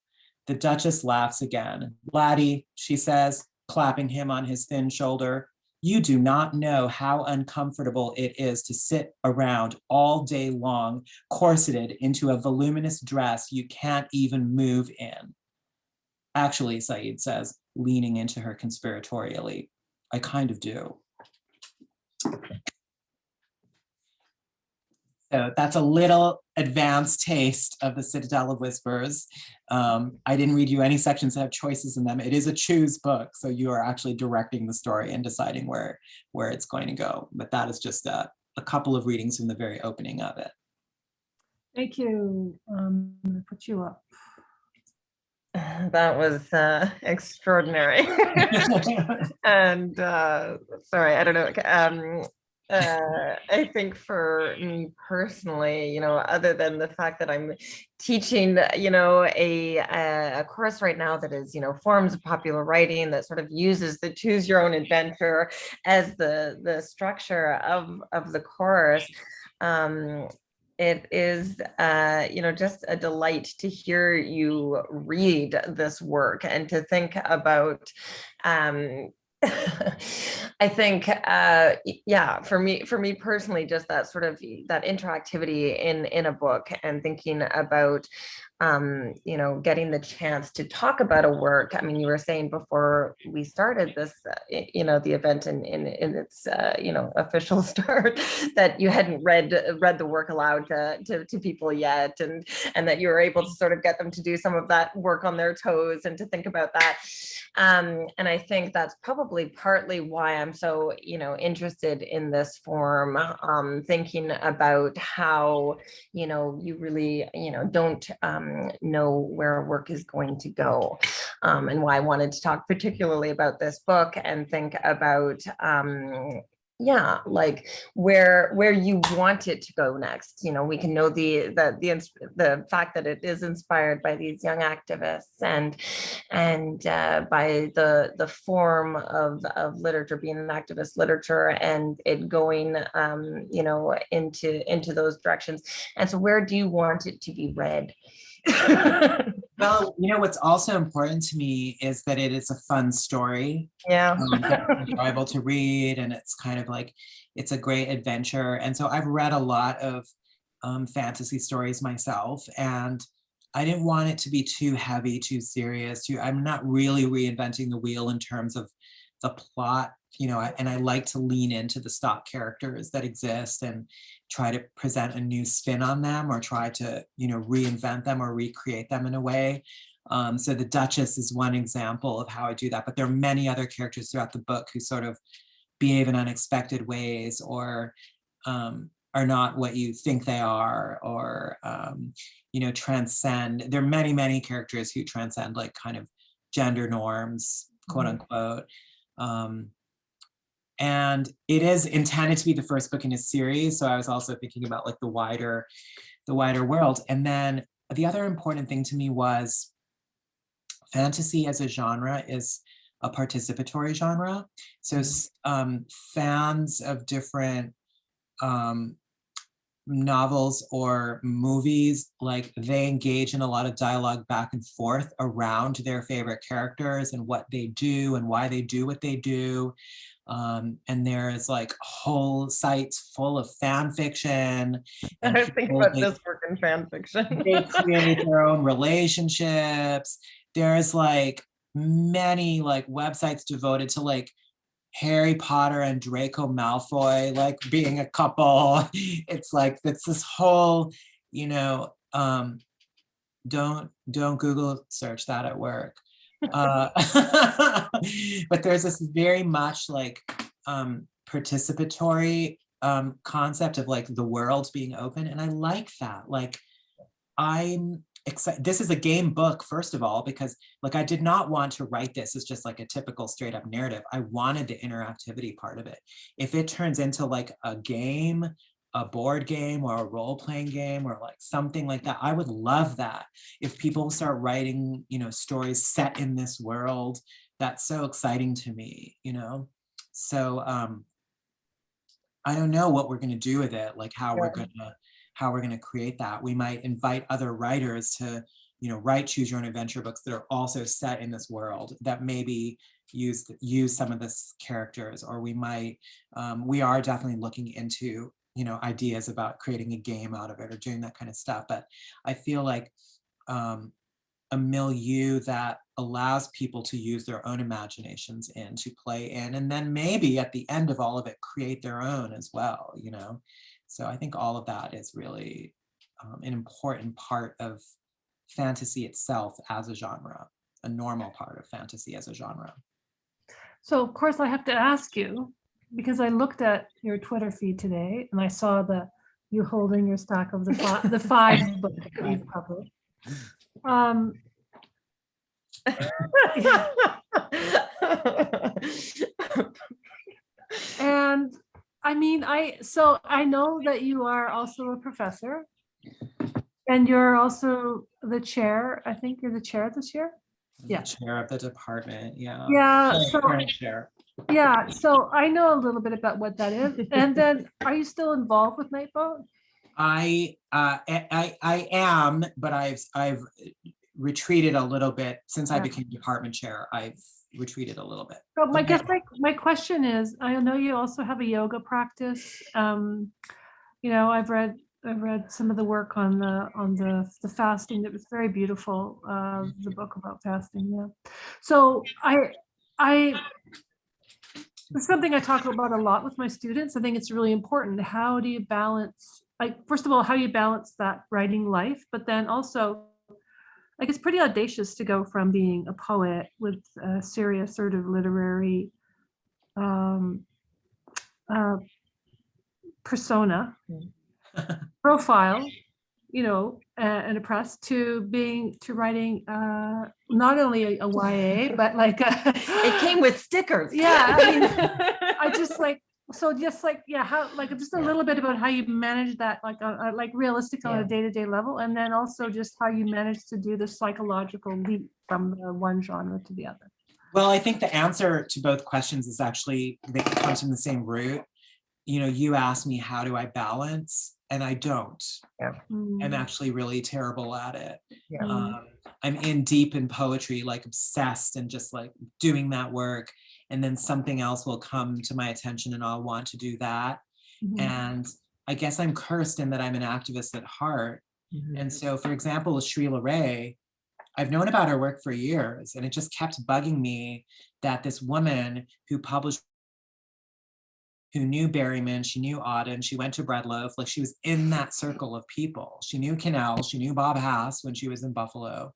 Speaker 4: The Duchess laughs again. Laddie, she says, clapping him on his thin shoulder, you do not know how uncomfortable it is to sit around all day long, corseted into a voluminous dress you can't even move in. Actually, Saeed says, leaning into her conspiratorially, I kind of do. So that's a little advanced taste of the Citadel of Whispers. I didn't read you any sections that have choices in them. It is a choose book, so you are actually directing the story and deciding where it's going to go. But that is just a couple of readings from the very opening of it.
Speaker 2: Thank you. I'm gonna put you up.
Speaker 1: That was extraordinary. And sorry, I don't know. I think for me personally, other than the fact that I'm teaching, a course right now that is, forms of popular writing that sort of uses the choose your own adventure as the structure of the course. It is, just a delight to hear you read this work and to think about, I think, yeah, for me personally, just that sort of that interactivity in a book and thinking about, getting the chance to talk about a work. I mean, you were saying before we started this, the event in its, official start, that you hadn't read the work aloud to people yet, and that you were able to sort of get them to do some of that work on their toes and to think about that. And I think that's probably partly why I'm so, interested in this form, thinking about how, you really, don't know where work is going to go, and why I wanted to talk particularly about this book and think about, yeah, like where you want it to go next. We can know the fact that it is inspired by these young activists and by the form of literature being an activist literature and it going, into those directions. And so where do you want it to be read?
Speaker 4: Well, what's also important to me is that it is a fun story.
Speaker 1: Yeah.
Speaker 4: It's enjoyable to read, and it's kind of like, it's a great adventure. And so I've read a lot of fantasy stories myself, and I didn't want it to be too heavy, too serious. I'm not really reinventing the wheel in terms of the plot, and I like to lean into the stock characters that exist and try to present a new spin on them, or try to, reinvent them or recreate them in a way. So the Duchess is one example of how I do that, but there are many other characters throughout the book who sort of behave in unexpected ways, or are not what you think they are, or transcend. There are many, many characters who transcend like kind of gender norms, quote unquote. And it is intended to be the first book in a series. So I was also thinking about like the wider world. And then the other important thing to me was fantasy as a genre is a participatory genre. So fans of different novels or movies, like they engage in a lot of dialogue back and forth around their favorite characters and what they do and why they do what they do. And there's like whole sites full of fan fiction. And
Speaker 1: I think about this work in fan fiction.
Speaker 4: They create their own relationships. There's like many like websites devoted to like Harry Potter and Draco Malfoy like being a couple. It's like it's this whole, don't Google search that at work. But there's this very much like participatory concept of like the world being open, and I like that. Like I'm excited. This is a game book, first of all, because like I did not want to write this as just like a typical straight up narrative. I wanted the interactivity part of it. If it turns into like a game, a board game or a role-playing game or like something like that, I would love that. If people start writing, stories set in this world, that's so exciting to me, So I don't know what we're going to do with it, like how we're going to create that. We might invite other writers to, write choose your own adventure books that are also set in this world that maybe use some of this characters, or we might, we are definitely looking into, ideas about creating a game out of it or doing that kind of stuff. But I feel like a milieu that allows people to use their own imaginations in, to play in, and then maybe at the end of all of it, create their own as well, So I think all of that is really an important part of fantasy itself as a genre, a normal part of fantasy as a genre.
Speaker 2: So of course I have to ask you, because I looked at your Twitter feed today and I saw you holding your stack of the five books that you've published. And I mean, I know that you are also a professor, and you're also the chair. I think you're the chair this year. Yeah.
Speaker 4: Chair of the department, yeah.
Speaker 2: Yeah,
Speaker 4: Current chair.
Speaker 2: yeah, so I know a little bit about what that is. And then, are you still involved with Nightboat?
Speaker 4: I am, but I've retreated a little bit since I
Speaker 2: Yeah.
Speaker 4: became department chair. I've retreated a little bit.
Speaker 2: So my question is, I know you also have a yoga practice. You know, I've read some of the work on the fasting. That was very beautiful. The book about fasting. Yeah. So it's something I talk about a lot with my students. I think it's really important. How do you balance, like, first of all, how do you balance that writing life, but then also, like, it's pretty audacious to go from being a poet with a serious sort of literary persona, profile, you know, and a press, to writing not only a YA, but like
Speaker 1: It came with stickers.
Speaker 2: yeah, I mean, I just like, so just like, yeah, how, like, just a little bit about how you manage that, like, like realistic on a day-to-day level, and then also just how you manage to do the psychological leap from the one genre to the other.
Speaker 4: Well, I think the answer to both questions is actually, it comes from the same root. You know, you asked me, how do I balance? And I don't. I'm actually really terrible at it. I'm in deep in poetry, like obsessed and just like doing that work. And then something else will come to my attention and I'll want to do that. And I guess I'm cursed in that I'm an activist at heart. And so, for example, with Srila Ray, I've known about her work for years, and it just kept bugging me that this woman who published, who knew Berryman, she knew Auden, she went to Breadloaf, like she was in that circle of people. She knew Cannell, she knew Bob Hass when she was in Buffalo.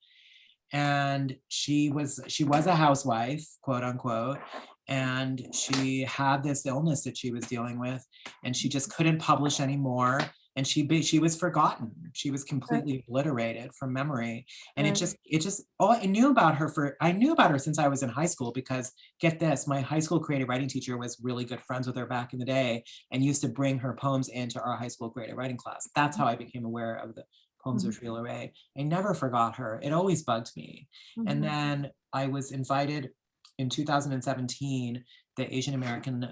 Speaker 4: And she was a housewife, quote unquote, and she had this illness that she was dealing with, and she just couldn't publish anymore. And she was forgotten. She was completely obliterated from memory. And it just, I knew about her since I was in high school, because get this, my high school creative writing teacher was really good friends with her back in the day and used to bring her poems into our high school creative writing class. That's how I became aware of the poems of Srila Ray. I never forgot her. It always bugged me. And then I was invited in 2017, the Asian American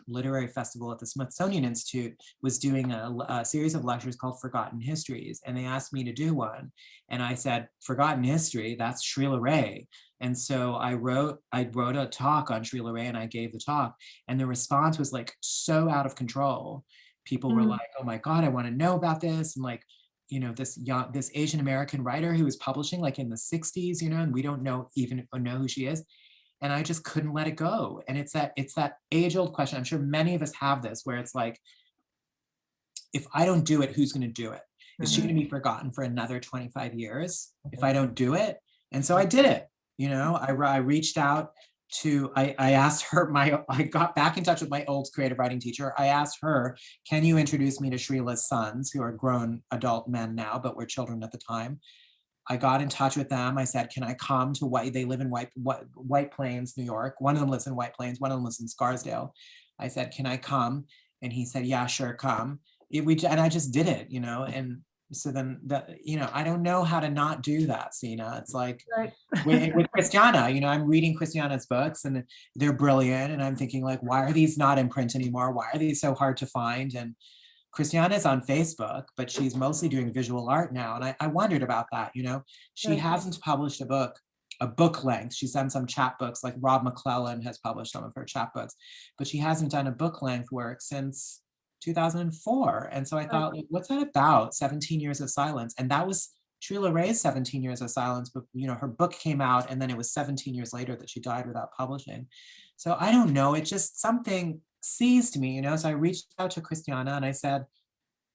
Speaker 4: Literary Festival at the Smithsonian Institute was doing a series of lectures called Forgotten Histories. And they asked me to do one. And I said, Forgotten History, that's Srila Ray. And so I wrote a talk on Srila Ray, and I gave the talk. And the response was like so out of control. People were like, oh my God, I want to know about this. And like, you know, this Asian American writer who was publishing like in the 60s, you know, and we don't know who she is. And I just couldn't let it go. And it's that age-old question. I'm sure many of us have this, where it's like, if I don't do it, who's going to do it? Is she going to be forgotten for another 25 years if I don't do it? And so I did it. You know, I reached out to, I asked her, I got back in touch with my old creative writing teacher. I asked her, can you introduce me to Srila's sons, who are grown adult men now, but were children at the time? I got in touch with them. I said, can I come to they live in White Plains, New York. One of them lives in White Plains, one of them lives in Scarsdale. I said, can I come? And he said, yeah, sure, come. And I just did it, you know? And so then, you know, I don't know how to not do that, Sina. It's like with Christiana, you know, I'm reading Christiana's books and they're brilliant. And I'm thinking like, why are these not in print anymore? Why are these so hard to find? And Christiana is on Facebook, but she's mostly doing visual art now. And I wondered about that, you know, she hasn't published a book length. She's done some chapbooks, like Rob McClellan has published some of her chapbooks, but she hasn't done a book length work since 2004. And so I thought, like, what's that about? 17 Years of Silence. And that was Srila Ray's 17 Years of Silence, but you know, her book came out and then it was 17 years later that she died without publishing. So I don't know, it just something seized me, you know? So I reached out to Christiana and I said,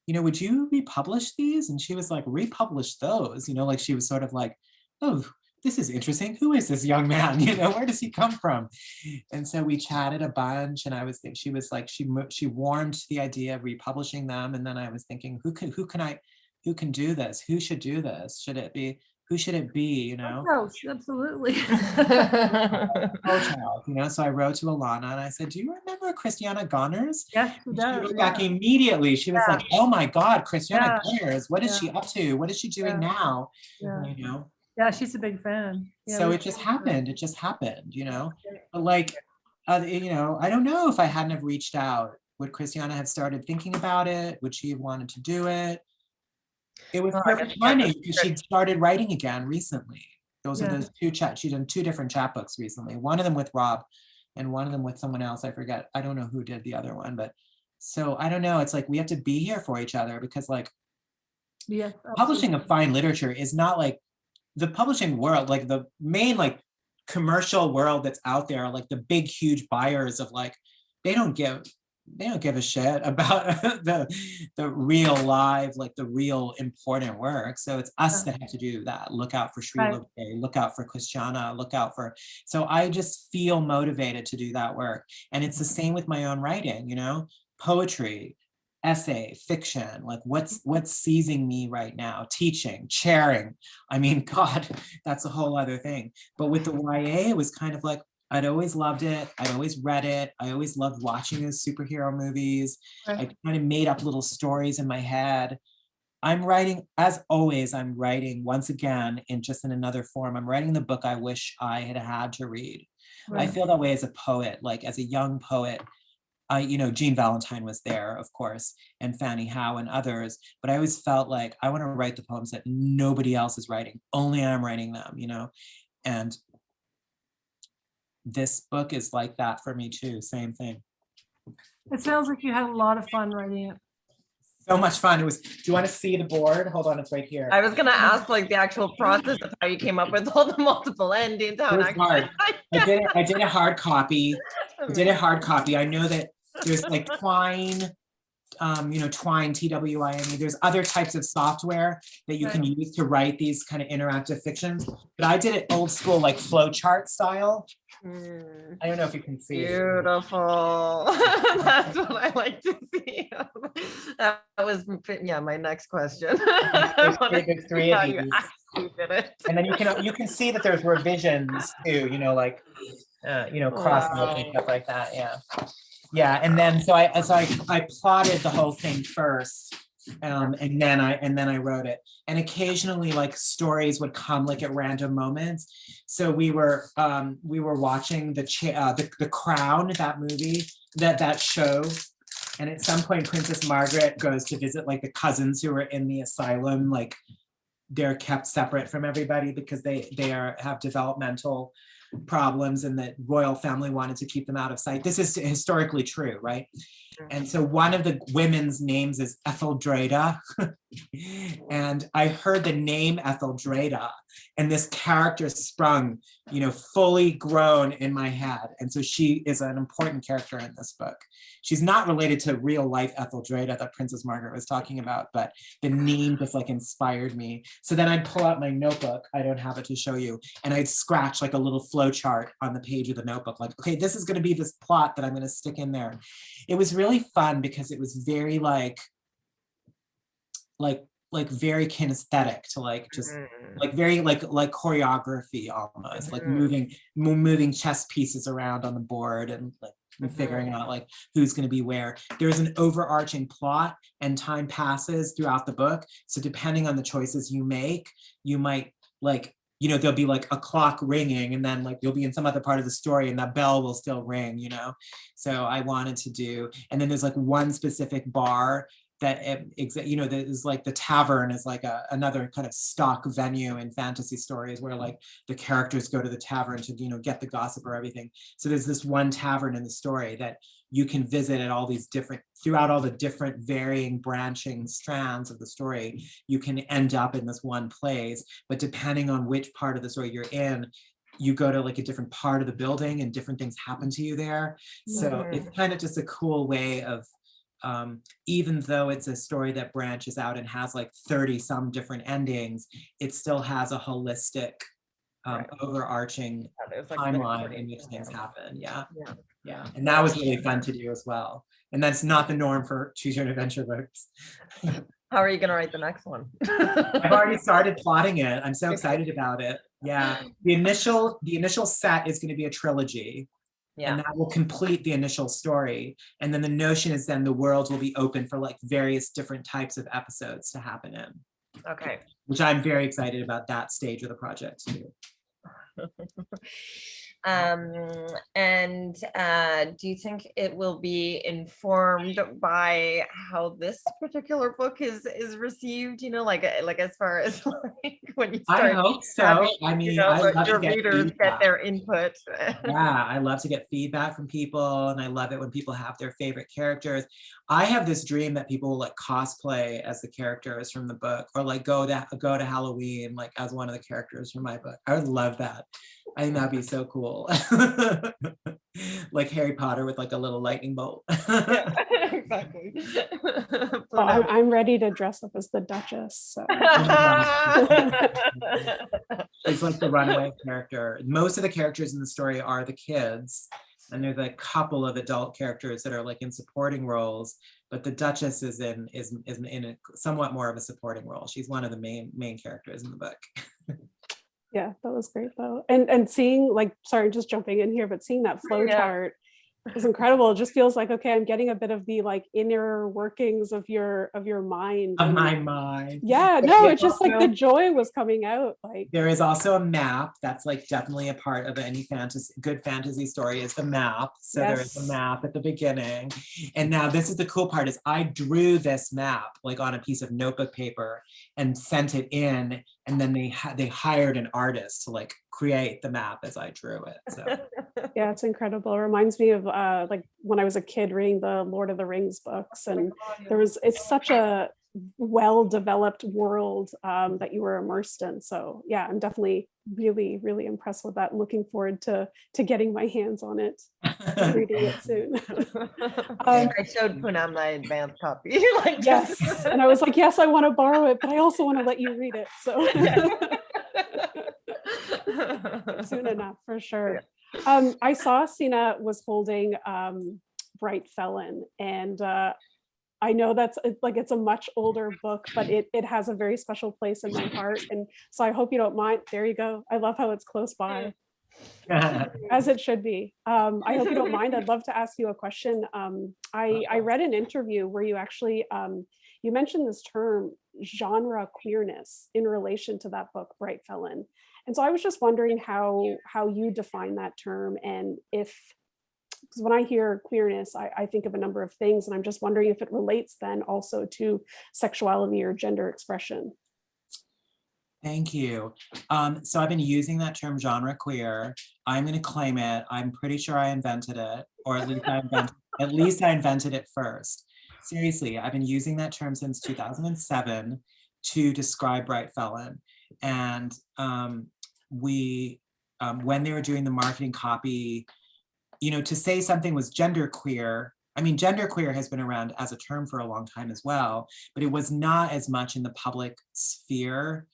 Speaker 4: you know, would you republish these? And she was like, republish those, you know, like she was sort of like, oh, this is interesting. Who is this young man? You know, where does he come from? And so we chatted a bunch, and I was thinking, she was like, she warmed to the idea of republishing them. And then I was thinking, who can do this? Who should do this? who should it be, you know?
Speaker 2: Gross, absolutely.
Speaker 4: Oh, child, you know, so I wrote to Alana and I said, do you remember Christiana Gunners?
Speaker 2: Yes, she
Speaker 4: She
Speaker 2: does.
Speaker 4: wrote
Speaker 2: Yeah.
Speaker 4: back immediately. She was
Speaker 2: Yeah.
Speaker 4: like, oh my God, Christiana
Speaker 2: Yeah.
Speaker 4: Gunners, what is
Speaker 2: Yeah.
Speaker 4: she up to? What is she doing
Speaker 2: Yeah.
Speaker 4: now?
Speaker 2: Yeah.
Speaker 4: You know?
Speaker 2: Yeah, she's a big fan. Yeah,
Speaker 4: So
Speaker 2: we-
Speaker 4: it just happened. It just happened, you know? But like, you know, I don't know if I hadn't have reached out, would Christiana have started thinking about it? Would she have wanted to do it? It was
Speaker 1: Well, I
Speaker 4: perfect
Speaker 1: guess, yeah,
Speaker 4: timing because she'd started writing again recently. Those are
Speaker 2: Yeah.
Speaker 4: those two chat, she'd done two different chat-books recently, one of them with Rob and one of them with someone else. I forget. I don't know who did the other one, but so I don't know. It's like we have to be here for each other because like
Speaker 2: Yes,
Speaker 4: publishing of
Speaker 2: absolutely.
Speaker 4: fine literature is not like the publishing world, like the main like commercial world that's out there, like the big huge buyers of like they don't give a shit about the real live, like the real important work. So it's us
Speaker 2: Yeah.
Speaker 4: that have to do that. Look out for Sri
Speaker 2: Right.
Speaker 4: Loke, look out for Christiana, look out for. So I just feel motivated to do that work. And it's the same with my own writing, you know, poetry, essay, fiction, like what's seizing me right now, teaching, chairing. I mean, God, that's a whole other thing. But with the YA, it was kind of like, I'd always loved it. I'd always read it. I always loved watching those superhero movies. I
Speaker 2: Right.
Speaker 4: kind of made up little stories in my head. I'm writing, as always, I'm writing once again in just in another form. I'm writing the book I wish I had had to read. I
Speaker 2: Right.
Speaker 4: feel that way as a poet, like as a young poet. You know, Jean Valentine was there, of course, and Fanny Howe and others, but I always felt like I want to write the poems that nobody else is writing, only I'm writing them, you know? And this book is like that for me too, same thing.
Speaker 2: It sounds like you had a lot of fun writing it.
Speaker 4: So much fun. It was, do you want to see the board? Hold on, it's right here.
Speaker 1: I was gonna ask like the actual process of how you came up with all the multiple endings, how
Speaker 4: It
Speaker 1: it
Speaker 4: was
Speaker 1: actually.
Speaker 4: hard. I did a hard copy. I did a hard copy. I know that there's like Twine, you know, Twine, TWINE. There's other types of software that you can use to write these kind of interactive fictions. But I did it old school, like flowchart style.
Speaker 1: Mm,
Speaker 4: I don't know if you can see.
Speaker 1: Beautiful. That's what I like to see. That was, yeah, my next question.
Speaker 4: There's three
Speaker 1: How
Speaker 4: of
Speaker 1: you
Speaker 4: these.
Speaker 1: actually did it.
Speaker 4: And then you can see that there's revisions too, you know, like you know, crosswords and
Speaker 1: Wow.
Speaker 4: stuff like that. Yeah. Yeah. And then so I plotted the whole thing first. And then I wrote it. And occasionally like stories would come like at random moments. So we were watching the Crown, that movie, that show. And at some point Princess Margaret goes to visit like the cousins who are in the asylum, like they're kept separate from everybody because they have developmental problems and the royal family wanted to keep them out of sight. This is historically true, right? And so one of the women's names is Etheldreda. And I heard the name Etheldreda and this character sprung, you know, fully grown in my head. And so she is an important character in this book. She's not related to real life Etheldreda that Princess Margaret was talking about, but the name just like inspired me. So then I'd pull out my notebook, I don't have it to show you, and I'd scratch like a little flow chart on the page of the notebook, like, okay, this is gonna be this plot that I'm gonna stick in there. It was really fun because it was very like very kinesthetic to like just like very like choreography almost, like moving chess pieces around on the board and like figuring out like who's going to be where. There's an overarching plot and time passes throughout the book. So depending on the choices you make, you might like, you know, there'll be like a clock ringing and then like you'll be in some other part of the story and that bell will still ring, you know? So I wanted to do, and then there's like one specific bar that, you know, that is like the tavern is like another kind of stock venue in fantasy stories where like the characters go to the tavern to, you know, get the gossip or everything. So there's this one tavern in the story that you can visit at all these different, throughout all the different varying branching strands of the story, you can end up in this one place, but depending on which part of the story you're in, you go to like a different part of the building and different things happen to you there. So it's kind of just a cool way of, even though it's a story that branches out and has like 30 some different endings, it still has a holistic, overarching timeline in which things happen. Yeah. And that was really fun to do as well. And that's not the norm for choose your own adventure books.
Speaker 1: How are you going to write the next one?
Speaker 4: I've already started plotting it. I'm so excited about it. Yeah, the initial set is going to be a trilogy.
Speaker 1: Yeah.
Speaker 4: And that will complete the initial story. And then the notion is then the world will be open for like various different types of episodes to happen in.
Speaker 1: Okay.
Speaker 4: Which I'm very excited about that stage of the project too.
Speaker 1: And do you think it will be informed by how this particular book is received? You know, like as far as like when you
Speaker 4: I
Speaker 1: start
Speaker 4: hope so.
Speaker 1: having,
Speaker 4: I mean,
Speaker 1: you know,
Speaker 4: I love
Speaker 1: your
Speaker 4: to get
Speaker 1: readers get
Speaker 4: feedback.
Speaker 1: their input.
Speaker 4: Yeah, I love to get feedback from people, and I love it when people have their favorite characters. I have this dream that people will like cosplay as the characters from the book, or like go to Halloween like as one of the characters from my book. I would love that. I think that'd be so cool. Like Harry Potter with like a little lightning bolt.
Speaker 1: Yeah, exactly.
Speaker 3: Well, I'm ready to dress up as the Duchess. So.
Speaker 4: She's like the runaway character. Most of the characters in the story are the kids, and there's a couple of adult characters that are like in supporting roles, but the Duchess is in a somewhat more of a supporting role. She's one of the main characters in the book.
Speaker 3: Yeah, that was great though. And seeing like, sorry, just jumping in here, but seeing that flow chart was incredible. It just feels like, okay, I'm getting a bit of the like inner workings of your mind.
Speaker 4: Of my mind.
Speaker 3: Yeah, no, it's just like the joy was coming out. Like
Speaker 4: there is also a map that's like definitely a part of any good fantasy story is the map. So there is a map at the beginning. And now this is the cool part is I drew this map like on a piece of notebook paper and sent it in. And then they hired an artist to like create the map as I drew it. So
Speaker 3: yeah, it's incredible. It reminds me of like when I was a kid reading the Lord of the Rings books, and it's such a well-developed world that you were immersed in. So yeah, I'm definitely really, really impressed with that. Looking forward to getting my hands on it and reading it soon.
Speaker 1: I showed Poonam my advanced copy. Like
Speaker 3: yes, and I was like, yes, I want to borrow it, but I also want to let you read it. So soon enough, for sure. I saw Sina was holding Bright Felon, and I know it's a much older book, but it has a very special place in my heart. And so I hope you don't mind. There you go. I love how it's close by, as it should be. I hope you don't mind. I'd love to ask you a question. I read an interview where you actually, you mentioned this term, genre queerness, in relation to that book, Bright Felon. And so I was just wondering how you define that term, and if, because when I hear queerness, I think of a number of things, and I'm just wondering if it relates then also to sexuality or gender expression.
Speaker 4: Thank you. So I've been using that term genre queer. I'm going to claim it. I'm pretty sure I invented it, or at least I invented it first. Seriously, I've been using that term since 2007 to describe Bright Felon. And when they were doing the marketing copy, you know, to say something was genderqueer, I mean, genderqueer has been around as a term for a long time as well, but it was not as much in the public sphere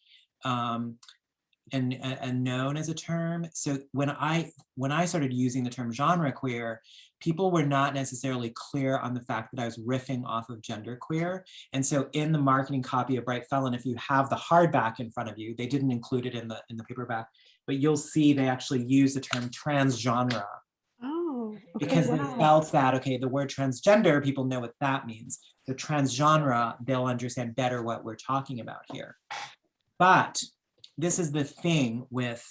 Speaker 4: and known as a term. So when I started using the term genre queer, people were not necessarily clear on the fact that I was riffing off of genderqueer. And so in the marketing copy of Bright Felon, if you have the hardback in front of you, they didn't include it in the paperback, but you'll see they actually use the term transgenre.
Speaker 3: Okay,
Speaker 4: because they felt that, okay, the word transgender, people know what that means. The transgenre, they'll understand better what we're talking about here. But this is the thing with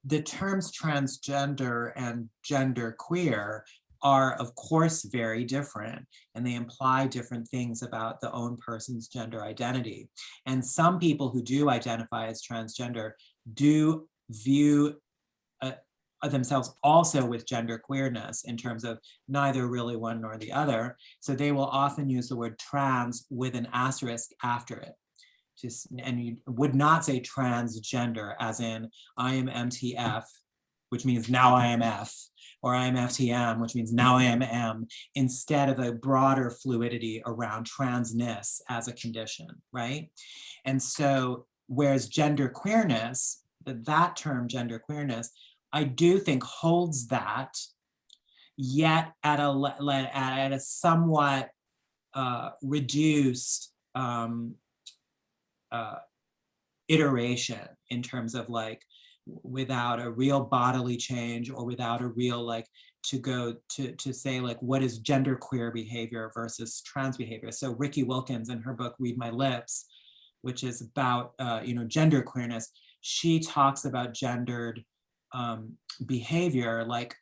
Speaker 4: the terms transgender and genderqueer are, of course, very different, and they imply different things about the own person's gender identity. And some people who do identify as transgender do view themselves also with gender queerness in terms of neither really one nor the other. So they will often use the word trans with an asterisk after it. And you would not say transgender as in I am MTF, which means now I am F, or I am FTM, which means now I am M, instead of a broader fluidity around transness as a condition, right? And so whereas gender queerness, that term gender queerness, I do think holds that, yet at a somewhat reduced iteration in terms of like without a real bodily change or without a real like to go to say like what is genderqueer behavior versus trans behavior. So Ricky Wilkins in her book Read My Lips, which is about gender queerness, she talks about gendered behavior like,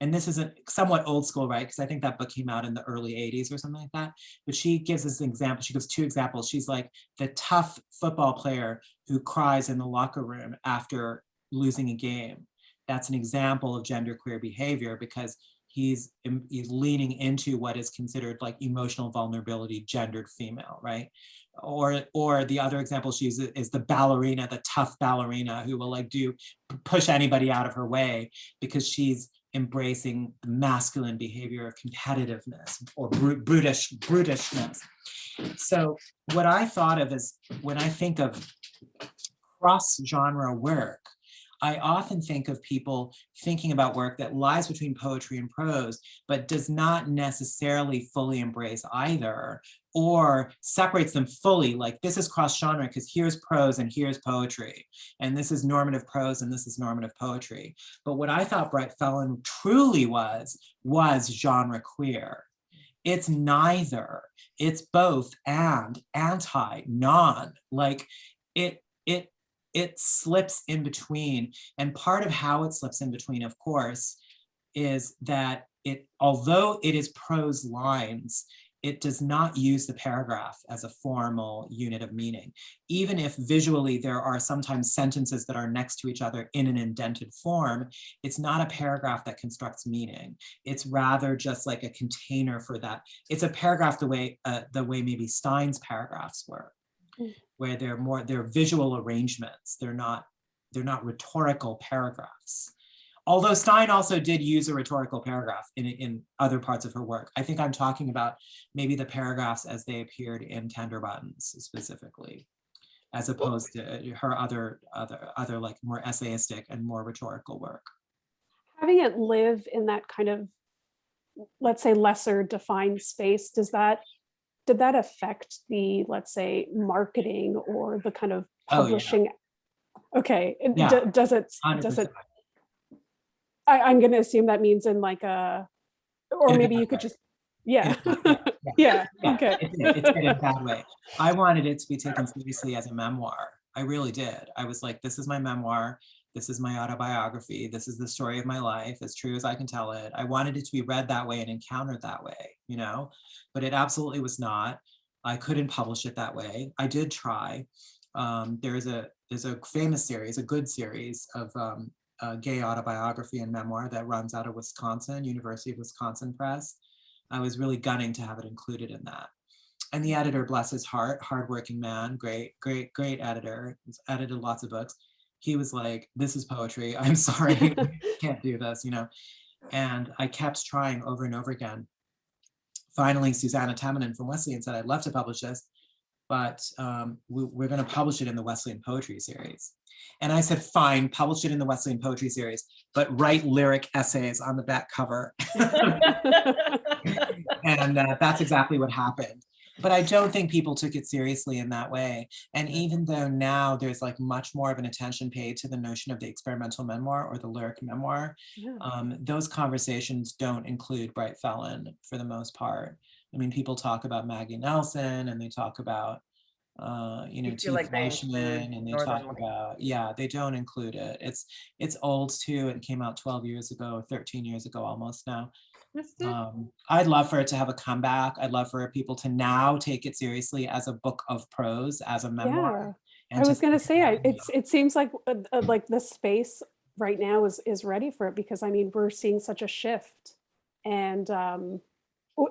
Speaker 4: and this isn't somewhat old school, right? Because I think that book came out in the early 80s or something like that. But she gives us an example. She gives two examples. She's like the tough football player who cries in the locker room after losing a game. That's an example of genderqueer behavior because he's leaning into what is considered like emotional vulnerability, gendered female, right? Or the other example she uses is the ballerina, the tough ballerina who will like push anybody out of her way because she's embracing the masculine behavior of competitiveness or brutishness. So what I thought of is when I think of cross-genre work, I often think of people thinking about work that lies between poetry and prose, but does not necessarily fully embrace either, or separates them fully, like this is cross-genre because here's prose and here's poetry, and this is normative prose and this is normative poetry. But what I thought Bright Felon truly was genre queer. It's neither, it's both and, anti, non, like it slips in between. And part of how it slips in between, of course, is that although it is prose lines, it does not use the paragraph as a formal unit of meaning. Even if visually there are sometimes sentences that are next to each other in an indented form, it's not a paragraph that constructs meaning. It's rather just like a container for that. It's a paragraph the way maybe Stein's paragraphs were, where they're visual arrangements. They're not rhetorical paragraphs. Although Stein also did use a rhetorical paragraph in other parts of her work. I think I'm talking about maybe the paragraphs as they appeared in Tender Buttons specifically, as opposed to her other like more essayistic and more rhetorical work.
Speaker 3: Having it live in that kind of, let's say, lesser defined space, did that affect the, let's say, marketing or the kind of publishing? Oh, yeah. Okay.
Speaker 4: Yeah,
Speaker 3: does it
Speaker 4: 100%.
Speaker 3: I'm going to assume that means in like or maybe you could just, yeah. Yeah. Okay.
Speaker 4: It's in a bad way. I wanted it to be taken seriously as a memoir. I really did. I was like, this is my memoir. This is my autobiography. This is the story of my life, as true as I can tell it. I wanted it to be read that way and encountered that way, but it absolutely was not. I couldn't publish it that way. I did try. There's a famous series, a good series of gay autobiography and memoir that runs out of Wisconsin, University of Wisconsin Press. I was really gunning to have it included in that. And the editor, bless his heart, hardworking man, great editor, he's edited lots of books. He was like, this is poetry. I'm sorry, can't do this, And I kept trying over and over again. Finally, Susanna Temminen from Wesleyan said, I'd love to publish this, but we're going to publish it in the Wesleyan Poetry Series. And I said, fine, publish it in the Wesleyan Poetry Series, but write lyric essays on the back cover. And that's exactly what happened. But I don't think people took it seriously in that way. And even though now there's like much more of an attention paid to the notion of the experimental memoir or the lyric memoir, those conversations don't include Bright Felon for the most part. I mean, people talk about Maggie Nelson and they talk about, T.
Speaker 1: like
Speaker 4: Fleischman, and they talk about, they don't include it. It's old too. It came out 12 years ago, 13 years ago almost now. I'd love for it to have a comeback. I'd love for people to now take it seriously as a book of prose, as a memoir.
Speaker 3: Yeah. I was going to say, it seems like the space right now is ready for it, because I mean, we're seeing such a shift. And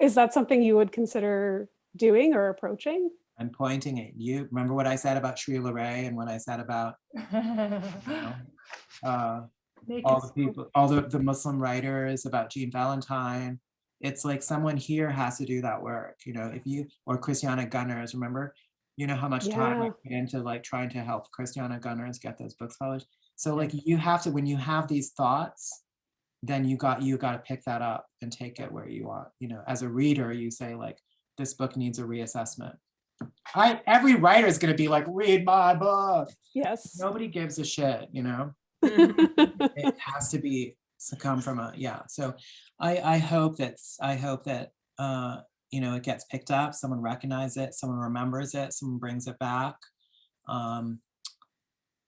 Speaker 3: is that something you would consider doing or approaching?
Speaker 4: I'm pointing at you. Remember what I said about Shrila Ray and what I said about all the people, all the Muslim writers, about Jean Valentine. It's like someone here has to do that work, if you, or Christiana Gunners, remember, how much time I put into like trying to help Christiana Gunners get those books published. So like you have to, when you have these thoughts, then you got to pick that up and take it where you want, as a reader, you say like, this book needs a reassessment. Every writer is going to be like, read my book.
Speaker 3: Yes.
Speaker 4: Nobody gives a shit, you know? It has to be succumb from so I hope that you know, it gets picked up, someone recognizes it, someone remembers it, someone brings it back.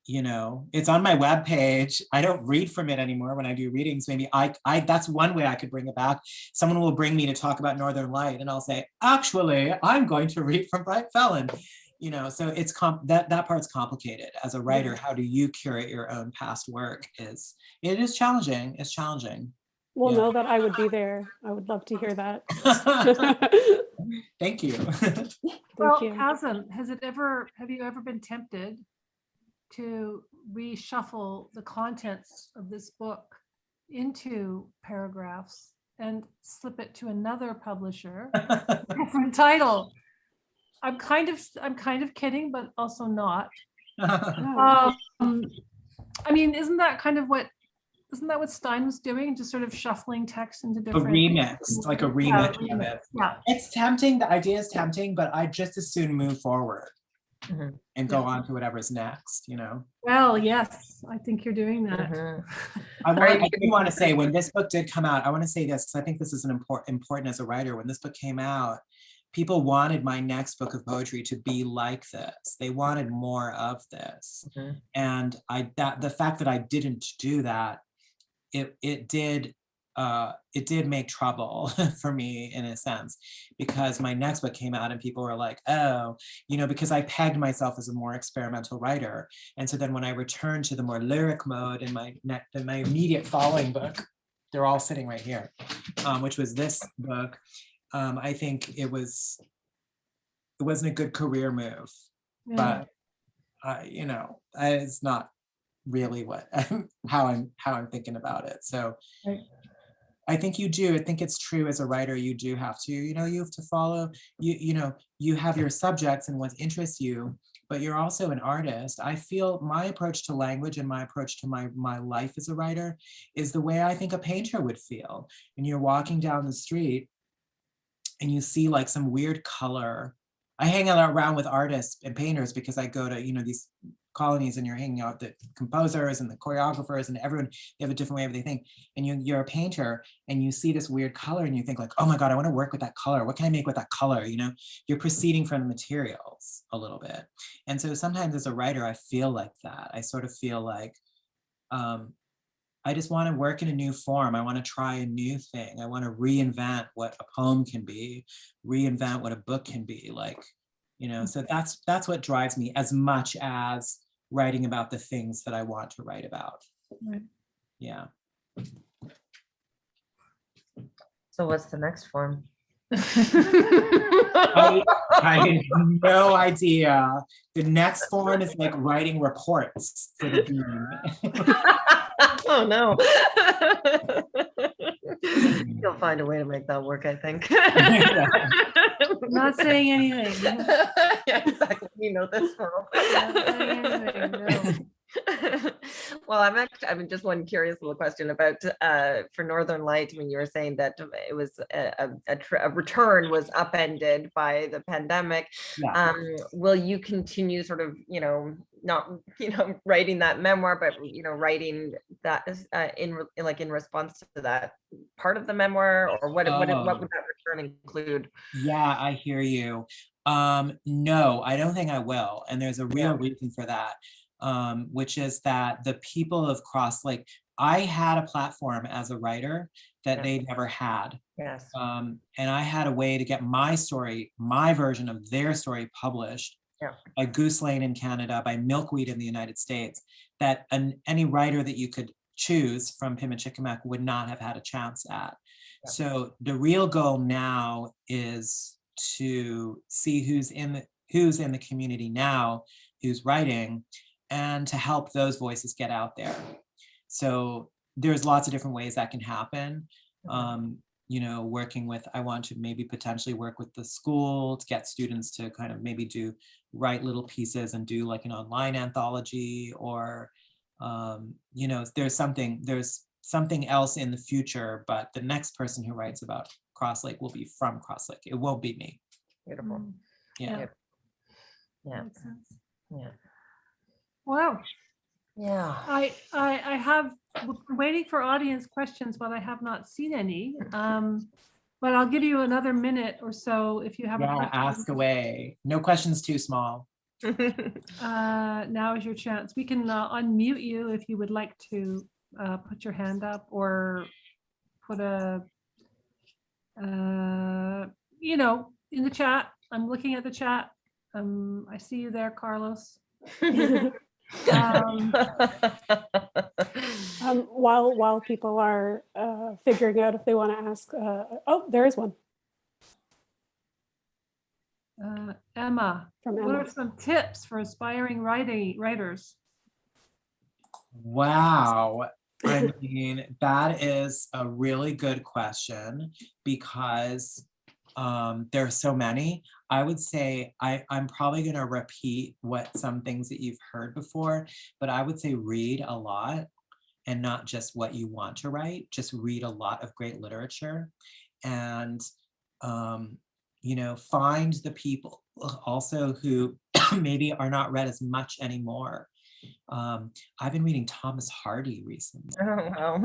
Speaker 4: You know, it's on my webpage. I don't read from it anymore when I do readings. Maybe I that's one way I could bring it back. Someone will bring me to talk about Northern Light and I'll say, actually, I'm going to read from Bright Felon. You know, so it's that part's complicated. As a writer, how do you curate your own past work? It is challenging. It's challenging.
Speaker 3: We'll know that I would be there. I would love to hear that.
Speaker 4: Thank you.
Speaker 2: Well,
Speaker 3: you.
Speaker 2: Kazim, have you ever been tempted to reshuffle the contents of this book into paragraphs and slip it to another publisher, different title? I'm kind of kidding, but also not. I mean, isn't that what Stein was doing? Just sort of shuffling text into different.
Speaker 4: A remix, like a remix of it.
Speaker 2: Yeah.
Speaker 4: It's tempting. The idea is tempting, but I just as soon move forward and go on to whatever's next, you know?
Speaker 2: Well, yes, I think you're doing that.
Speaker 4: I do want to say, when this book did come out, I want to say this, because I think this is important as a writer. When this book came out, people wanted my next book of poetry to be like this. They wanted more of this. And the fact that I didn't do that, it did make trouble for me in a sense, because my next book came out and people were like, oh, you know, because I pegged myself as a more experimental writer. And so then when I returned to the more lyric mode in my immediate following book, they're all sitting right here, which was this book. I think it wasn't a good career move, but you know, it's not really how I'm thinking about it. So I think I think it's true as a writer, you do have to, you know, you have to follow, you know, you have your subjects and what interests you, but you're also an artist. I feel my approach to language and my approach to my life as a writer is the way I think a painter would feel. When you're walking down the street and you see like some weird color. I hang out around with artists and painters because I go to, you know, these colonies and you're hanging out with the composers and the choreographers and everyone, they have a different way of they think. And you're a painter and you see this weird color and you think like, oh my God, I want to work with that color. What can I make with that color? You know, you're proceeding from the materials a little bit. And so sometimes as a writer, I feel like that. I sort of feel like, I just want to work in a new form. I want to try a new thing. I want to reinvent what a poem can be, reinvent what a book can be, like, you know, so that's what drives me as much as writing about the things that I want to write about.
Speaker 2: Right.
Speaker 4: Yeah.
Speaker 1: So what's the next form?
Speaker 4: I have no idea. The next form is like writing reports for the dean.
Speaker 1: Oh no. You'll find a way to make that work, I think.
Speaker 2: Not saying anything.
Speaker 1: Yeah, exactly. You know this world.
Speaker 2: Not saying anything, no.
Speaker 1: Well, I mean, just one curious little question about for Northern Light, when you were saying that it was a return was upended by the pandemic.
Speaker 4: Yeah.
Speaker 1: Will you continue sort of, you know, not, you know, writing that memoir, but, you know, writing that in response to that part of the memoir, or what would that return include?
Speaker 4: Yeah, I hear you. No, I don't think I will. And there's a real reason for that. Which is that the people of Cross Lake, I had a platform as a writer that they never had.
Speaker 1: Yes.
Speaker 4: And I had a way to get my story, my version of their story published by Goose Lane in Canada, by Milkweed in the United States, that any writer that you could choose from Pimicikamak would not have had a chance at. So the real goal now is to see who's in the community now, who's writing, and to help those voices get out there. So there's lots of different ways that can happen. You know, I want to maybe potentially work with the school to get students to kind of maybe write little pieces and do like an online anthology, or, you know, there's something else in the future, but the next person who writes about Cross Lake will be from Cross Lake. It won't be me.
Speaker 1: Beautiful.
Speaker 2: Mm,
Speaker 4: Yeah.
Speaker 1: Yeah.
Speaker 2: makes sense.
Speaker 1: Yeah.
Speaker 2: Wow.
Speaker 1: Yeah.
Speaker 2: I have waiting for audience questions, but I have not seen any. But I'll give you another minute or so if you have a
Speaker 4: Yeah,
Speaker 2: question.
Speaker 4: ask away. No questions too small.
Speaker 2: Now is your chance. We can unmute you if you would like to put your hand up or put a, you know, in the chat. I'm looking at the chat. I see you there, Carlos. Um,
Speaker 3: While people are figuring out if they want to ask, oh, there is one
Speaker 2: Emma,
Speaker 3: from
Speaker 2: what
Speaker 3: Emma.
Speaker 2: are some tips for aspiring writers?
Speaker 4: Wow. I mean, that is a really good question because there are so many. I would say I'm probably going to repeat some things that you've heard before, but I would say read a lot and not just what you want to write. Just read a lot of great literature and, you know, find the people also who maybe are not read as much anymore. I've been reading Thomas Hardy recently.
Speaker 1: Oh, wow.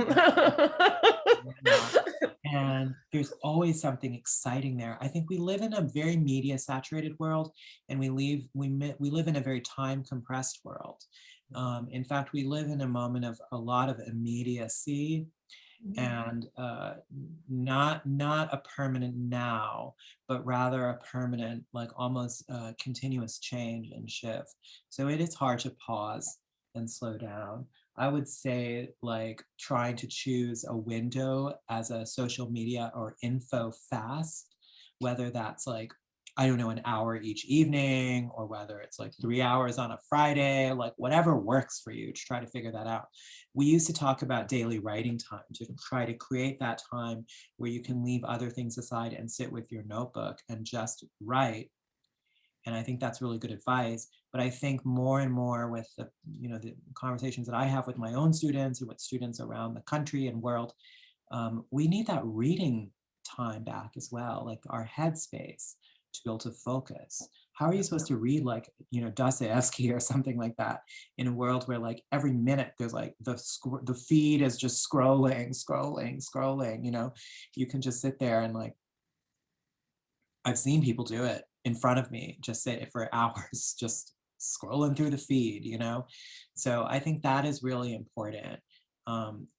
Speaker 4: And there's always something exciting there. I think we live in a very media saturated world, and we live in a very time compressed world. In fact, we live in a moment of a lot of immediacy and not a permanent now, but rather a permanent, like almost continuous change and shift. So it is hard to pause and slow down. I would say like trying to choose a window as a social media or info fast, whether that's like, I don't know, an hour each evening, or whether it's like 3 hours on a Friday, like whatever works for you to try to figure that out. We used to talk about daily writing time to try to create that time where you can leave other things aside and sit with your notebook and just write. And I think that's really good advice. But I think more and more with the, you know, the conversations that I have with my own students and with students around the country and world, we need that reading time back as well, like our headspace to be able to focus. How are you supposed to read like, you know, Dostoevsky or something like that in a world where like every minute there's like the feed is just scrolling, you know? You can just sit there and like, I've seen people do it in front of me, just sit for hours, just scrolling through the feed, you know? So I think that is really important.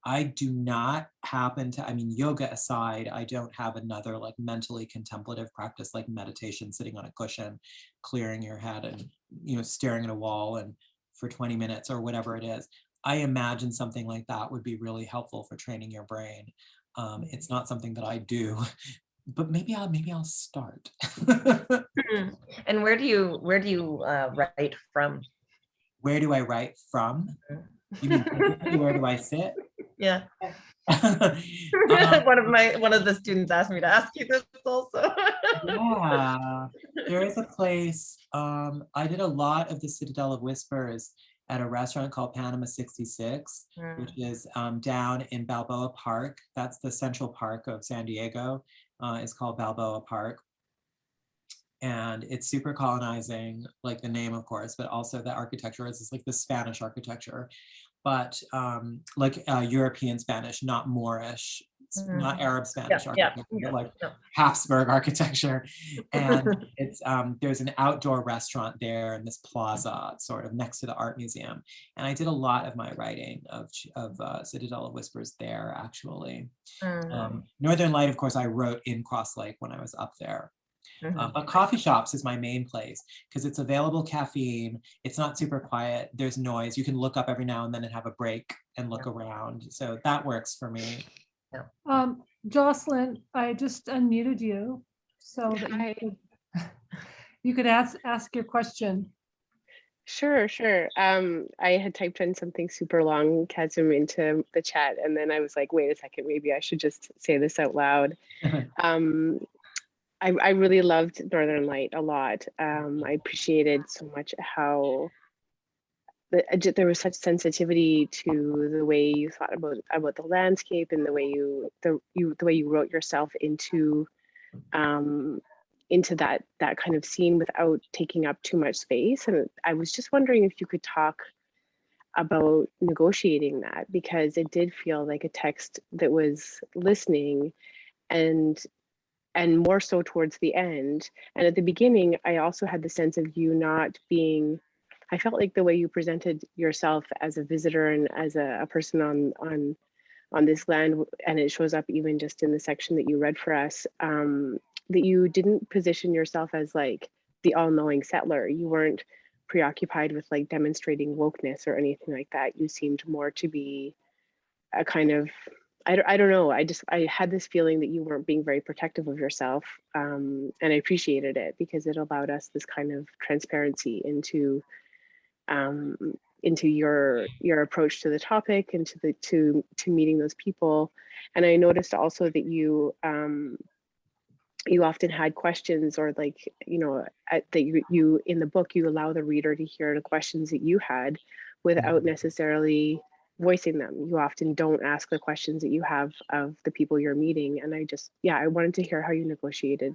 Speaker 4: I do not happen to, I mean, yoga aside, I don't have another like mentally contemplative practice like meditation, sitting on a cushion, clearing your head and, you know, staring at a wall and for 20 minutes or whatever it is. I imagine something like that would be really helpful for training your brain. It's not something that I do, but maybe I'll start.
Speaker 1: And where do you write from?
Speaker 4: Where do I write from? You mean where do I sit?
Speaker 1: Yeah.
Speaker 4: Um,
Speaker 1: One of the students asked me to ask you this also.
Speaker 4: yeah, there is a place. I did a lot of the Citadel of Whispers at a restaurant called Panama 66, which is down in Balboa Park. That's the central park of San Diego. It's called Balboa Park. And it's super colonizing, like the name, of course, but also the architecture is like the Spanish architecture, but like European Spanish, not Moorish, not Arab Spanish architecture, but like Habsburg architecture. And it's there's an outdoor restaurant there in this plaza, sort of next to the art museum. And I did a lot of my writing of Citadel of Whispers there, actually. Northern Light, of course, I wrote in Cross Lake when I was up there. But coffee shops is my main place because it's available caffeine. It's not super quiet. There's noise. You can look up every now and then and have a break and look around. So that works for me.
Speaker 2: Jocelyn, I just unmuted you so that you could ask your question.
Speaker 5: Sure. I had typed in something super long, Kazim, into the chat, and then I was like, wait a second, maybe I should just say this out loud. I really loved Northern Light a lot. I appreciated so much how there was such sensitivity to the way you thought about the landscape and the way you wrote yourself into into that kind of scene without taking up too much space. And I was just wondering if you could talk about negotiating that, because it did feel like a text that was listening, and more so towards the end. And at the beginning, I also had the sense of you not being, I felt like the way you presented yourself as a visitor and as a person on this land, and it shows up even just in the section that you read for us, that you didn't position yourself as like the all-knowing settler. You weren't preoccupied with like demonstrating wokeness or anything like that. You seemed more to be a kind of, I don't know, I had this feeling that you weren't being very protective of yourself, and I appreciated it because it allowed us this kind of transparency into your approach to the topic and to meeting those people. And I noticed also that you often had questions, or like, you know, that you in the book, you allow the reader to hear the questions that you had without necessarily voicing them. You often don't ask the questions that you have of the people you're meeting. And I wanted to hear how you negotiated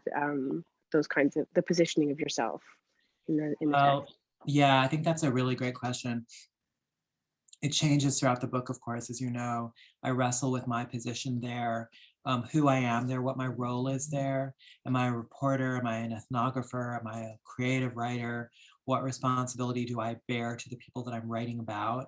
Speaker 5: those kinds of, the positioning of yourself in the text.
Speaker 4: Yeah, I think that's a really great question. It changes throughout the book, of course, as you know. I wrestle with my position there, who I am there, what my role is there. Am I a reporter? Am I an ethnographer? Am I a creative writer? What responsibility do I bear to the people that I'm writing about?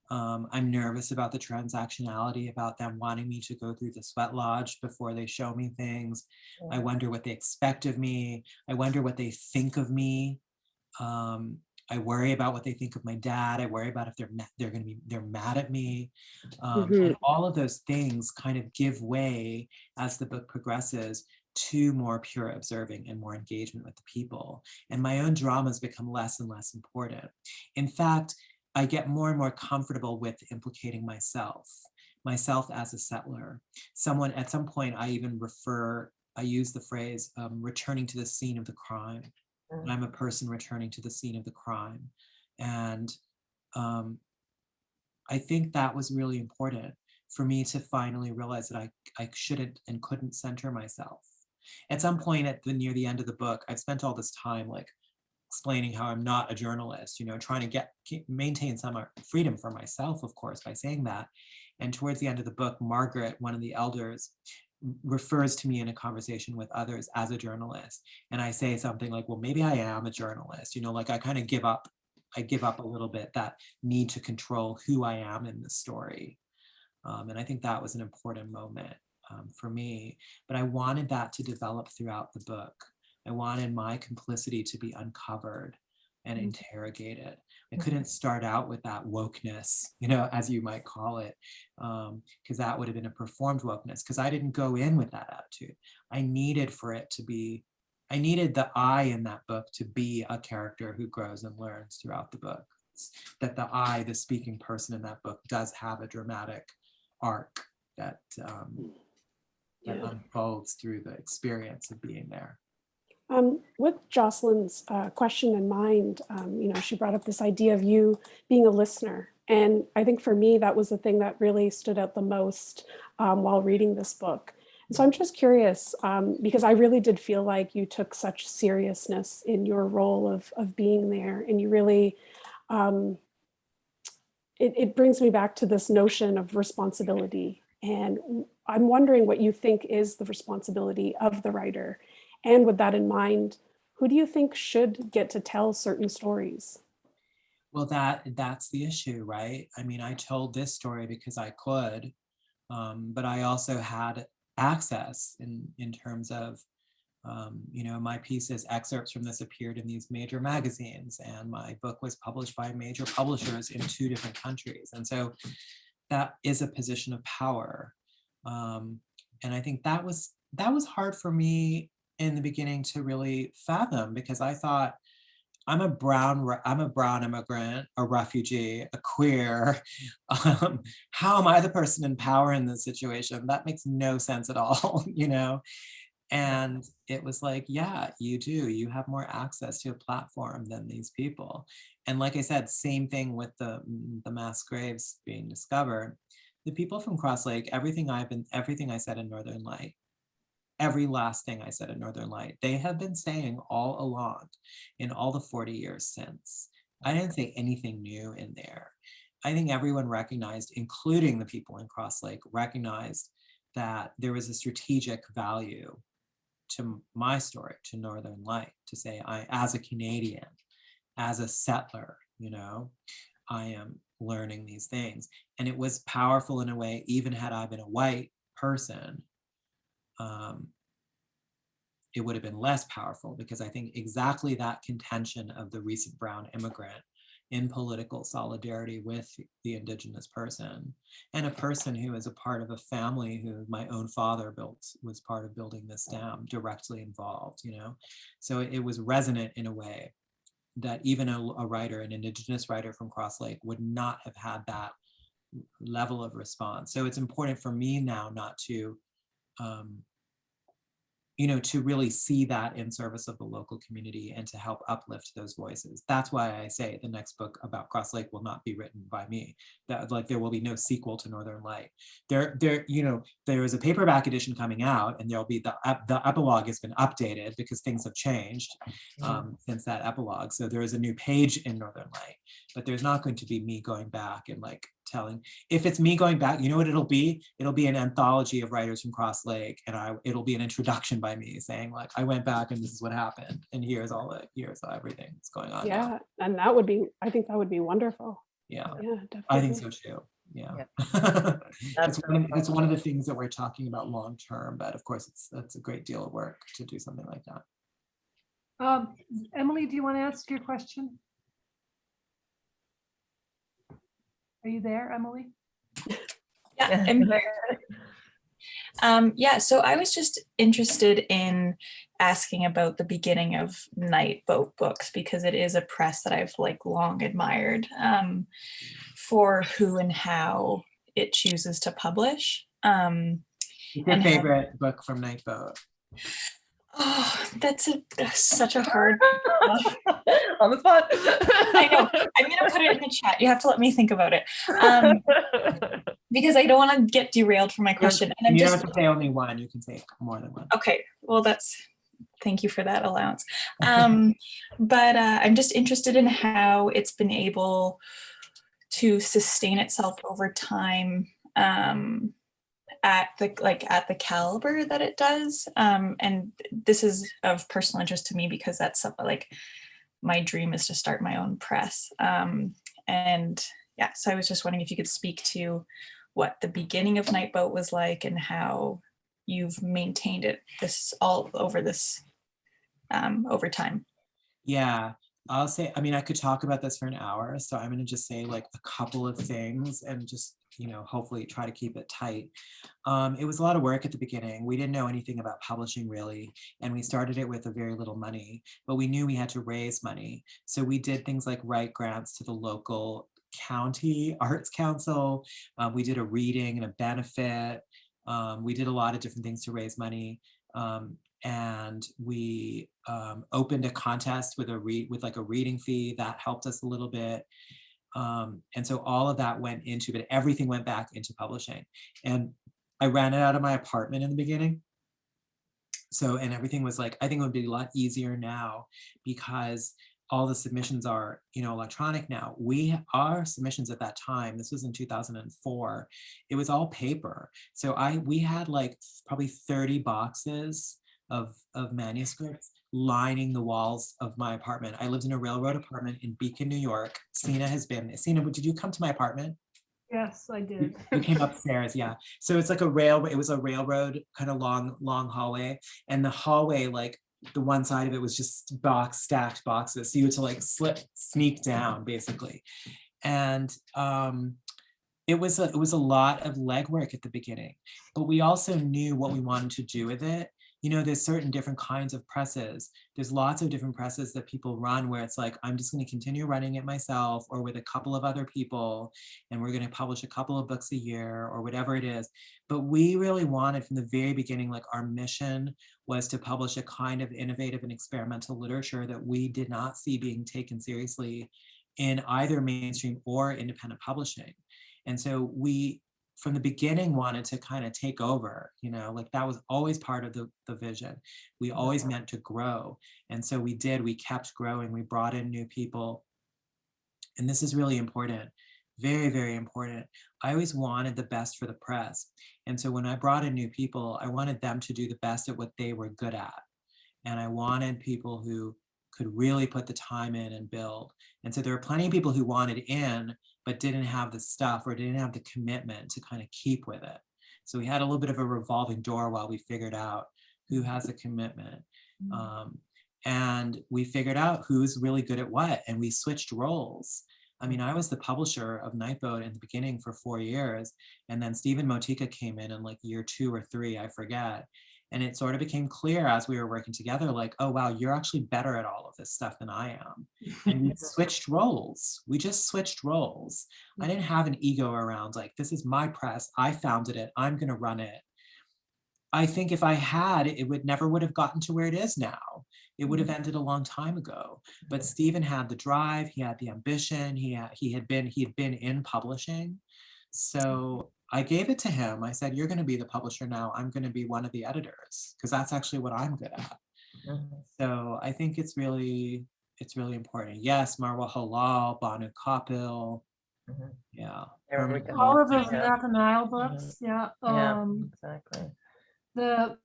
Speaker 4: I'm nervous about the transactionality, about them wanting me to go through the sweat lodge before they show me things. I wonder what they expect of me. I wonder what they think of me. I worry about what they think of my dad. I worry about if they're mad at me. And all of those things kind of give way as the book progresses to more pure observing and more engagement with the people. And my own dramas become less and less important. In fact, I get more and more comfortable with implicating myself as a settler. At some point, I use the phrase returning to the scene of the crime. I'm a person returning to the scene of the crime. And I think that was really important for me to finally realize that I shouldn't and couldn't center myself. At some point near the end of the book, I've spent all this time like explaining how I'm not a journalist, trying to maintain some freedom for myself, of course, by saying that. And towards the end of the book, Margaret, one of the elders, refers to me in a conversation with others as a journalist. And I say something like, well, maybe I am a journalist, like I kind of give up a little bit that need to control who I am in the story. And I think that was an important moment for me, but I wanted that to develop throughout the book. I wanted my complicity to be uncovered and interrogated. I couldn't start out with that wokeness, as you might call it, because that would have been a performed wokeness, because I didn't go in with that attitude. I needed the I in that book to be a character who grows and learns throughout the book. That the I, the speaking person in that book, does have a dramatic arc that unfolds through the experience of being there.
Speaker 3: With Jocelyn's question in mind, she brought up this idea of you being a listener. And I think for me, that was the thing that really stood out the most while reading this book. And so I'm just curious, because I really did feel like you took such seriousness in your role of being there. And you really, it brings me back to this notion of responsibility. And I'm wondering what you think is the responsibility of the writer. And with that in mind, who do you think should get to tell certain stories?
Speaker 4: Well, that's the issue, right? I mean, I told this story because I could, but I also had access in terms of, my pieces, excerpts from this appeared in these major magazines, and my book was published by major publishers in 2 different countries. And so that is a position of power. And I think that was hard for me in the beginning to really fathom, because I thought, I'm a brown immigrant, a refugee, a queer. How am I the person in power in this situation? That makes no sense at all, And it was like, yeah, you do. You have more access to a platform than these people. And like I said, same thing with the mass graves being discovered. The people from Cross Lake, everything I said in Northern Light, every last thing I said at Northern Light. They have been saying all along in all the 40 years since. I didn't say anything new in there. I think everyone recognized, including the people in Cross Lake, recognized that there was a strategic value to my story, to Northern Light, to say, I, as a Canadian, as a settler, you know, I am learning these things. And it was powerful in a way, even had I been a white person, it would have been less powerful, because I think exactly that contention of the recent brown immigrant in political solidarity with the Indigenous person, and a person who is a part of a family who my own father was part of building this dam, directly involved, you know? So it was resonant in a way that even a writer, an Indigenous writer from Cross Lake, would not have had that level of response. So it's important for me now not to, you know, to really see that in service of the local community and to help uplift those voices. That's why I say the next book about Cross Lake will not be written by me. That, like, there will be no sequel to Northern Light. You know, there is a paperback edition coming out, and there'll be the epilogue has been updated because things have changed since that epilogue. So there is a new page in Northern Light, but there's not going to be me going back and like telling. If it's me going back, you know what it'll be? It'll be an anthology of writers from Cross Lake, and it'll be an introduction by me saying, like, I went back and this is what happened, and here's everything that's going on.
Speaker 3: Yeah,
Speaker 4: now.
Speaker 3: and that would be, I think that would be wonderful.
Speaker 4: Yeah,
Speaker 3: Yeah, definitely.
Speaker 4: I think so too. Yeah, it's one of the things that we're talking about long term, but of course that's a great deal of work to do something like that.
Speaker 2: Emily, do you want to ask your question? Are you there, Emily?
Speaker 6: Yeah, I'm here. Yeah, so I was just interested in asking about the beginning of Night Boat books, because it is a press that I've like long admired for who and how it chooses to publish.
Speaker 4: What's your favorite book from Night Boat?
Speaker 6: Oh, that's such a hard
Speaker 1: On the spot.
Speaker 6: I know. I'm gonna put it in the chat. You have to let me think about it. Because I don't want to get derailed from my question. And I'm
Speaker 4: you
Speaker 6: just
Speaker 4: don't have to say only one, you can say more than one.
Speaker 6: okay. Well, thank you for that allowance. But I'm just interested in how it's been able to sustain itself over time at the caliber that it does. And this is of personal interest to me because that's something like my dream is to start my own press. And yeah, so I was just wondering if you could speak to what the beginning of Night Boat was like and how you've maintained it over time.
Speaker 4: Yeah, I'll say, I mean, I could talk about this for an hour, so I'm going to just say like a couple of things and just, you know, hopefully try to keep it tight. It was a lot of work at the beginning. We didn't know anything about publishing really, and we started it with a very little money, but we knew we had to raise money. So we did things like write grants to the local county arts council. We did a reading and a benefit. We did a lot of different things to raise money. And we opened a contest with a reading fee that helped us a little bit. And so all of that went into, but everything went back into publishing. And I ran it out of my apartment in the beginning. So, and everything was like, I think it would be a lot easier now because all the submissions are, you know, electronic now. Our submissions at that time, this was in 2004, it was all paper. So we had like probably 30 boxes of manuscripts lining the walls of my apartment. I lived in a railroad apartment in Beacon, New York. Sina, did you come to my apartment?
Speaker 2: Yes, I did.
Speaker 4: You came upstairs, yeah. So it's like it was a railroad kind of long hallway, and the hallway, like the one side of it was just stacked boxes. So you had to like sneak down basically. And it was a lot of legwork at the beginning, but we also knew what we wanted to do with it. You know, there's certain different kinds of presses. There's lots of different presses that people run where it's like, I'm just going to continue running it myself or with a couple of other people, and we're going to publish a couple of books a year or whatever it is. But we really wanted from the very beginning, like our mission was to publish a kind of innovative and experimental literature that we did not see being taken seriously in either mainstream or independent publishing. And so we from the beginning wanted to kind of take over, you know, like that was always part of the vision. We always meant to grow. And so we kept growing. We brought in new people. And this is really important, very, very important. I always wanted the best for the press. And so when I brought in new people, I wanted them to do the best at what they were good at. And I wanted people who could really put the time in and build. And so there were plenty of people who wanted in, but didn't have the stuff or didn't have the commitment to kind of keep with it. So we had a little bit of a revolving door while we figured out who has a commitment. And we figured out who's really good at what, and we switched roles. I mean, I was the publisher of Nightboat in the beginning for 4 years, and then Stephen Motika came in like year 2 or 3, I forget. And it sort of became clear as we were working together, like, oh, wow, you're actually better at all of this stuff than I am. And we switched roles. We just switched roles. I didn't have an ego around like, this is my press. I founded it. I'm going to run it. I think if I had, it never would have gotten to where it is now. It would have ended a long time ago. But Stephen had the drive. He had the ambition. He had been in publishing. So I gave it to him. I said, you're going to be the publisher now. I'm going to be one of the editors, because that's actually what I'm good at. So I think it's really important. Yes, Marwa Halal, Banu Kapil. Yeah.
Speaker 2: All of those Nathaniel books. Yeah.
Speaker 1: Exactly.
Speaker 2: The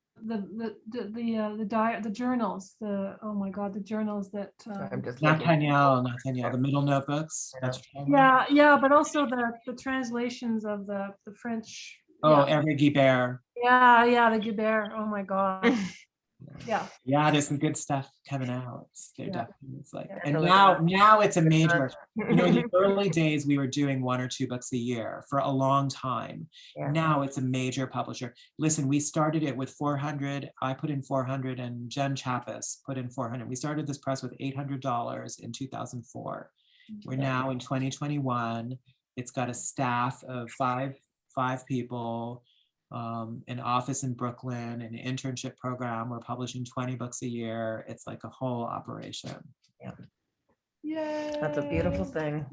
Speaker 2: journals. Oh my God, the journals that.
Speaker 1: I'm just
Speaker 4: Nathaniel, the middle notebooks. That's
Speaker 2: yeah, but also the translations of the French.
Speaker 4: Oh, Hervé Guibert.
Speaker 2: Yeah, the Guibert. Oh my God. Yeah,
Speaker 4: there's some good stuff coming out. It's like, and
Speaker 1: really
Speaker 4: now it's a major. You know, in the early days we were doing 1 or 2 books a year for a long time. Now it's a major publisher. Listen, we started it with 400. I put in 400, and Jen Chappis put in 400. We started this press with $800 in 2004. We're now in 2021. It's got a staff of five people. An office in Brooklyn, an internship program. We're publishing 20 books a year. It's like a whole operation.
Speaker 1: Yeah.
Speaker 2: Yay.
Speaker 1: That's a beautiful thing.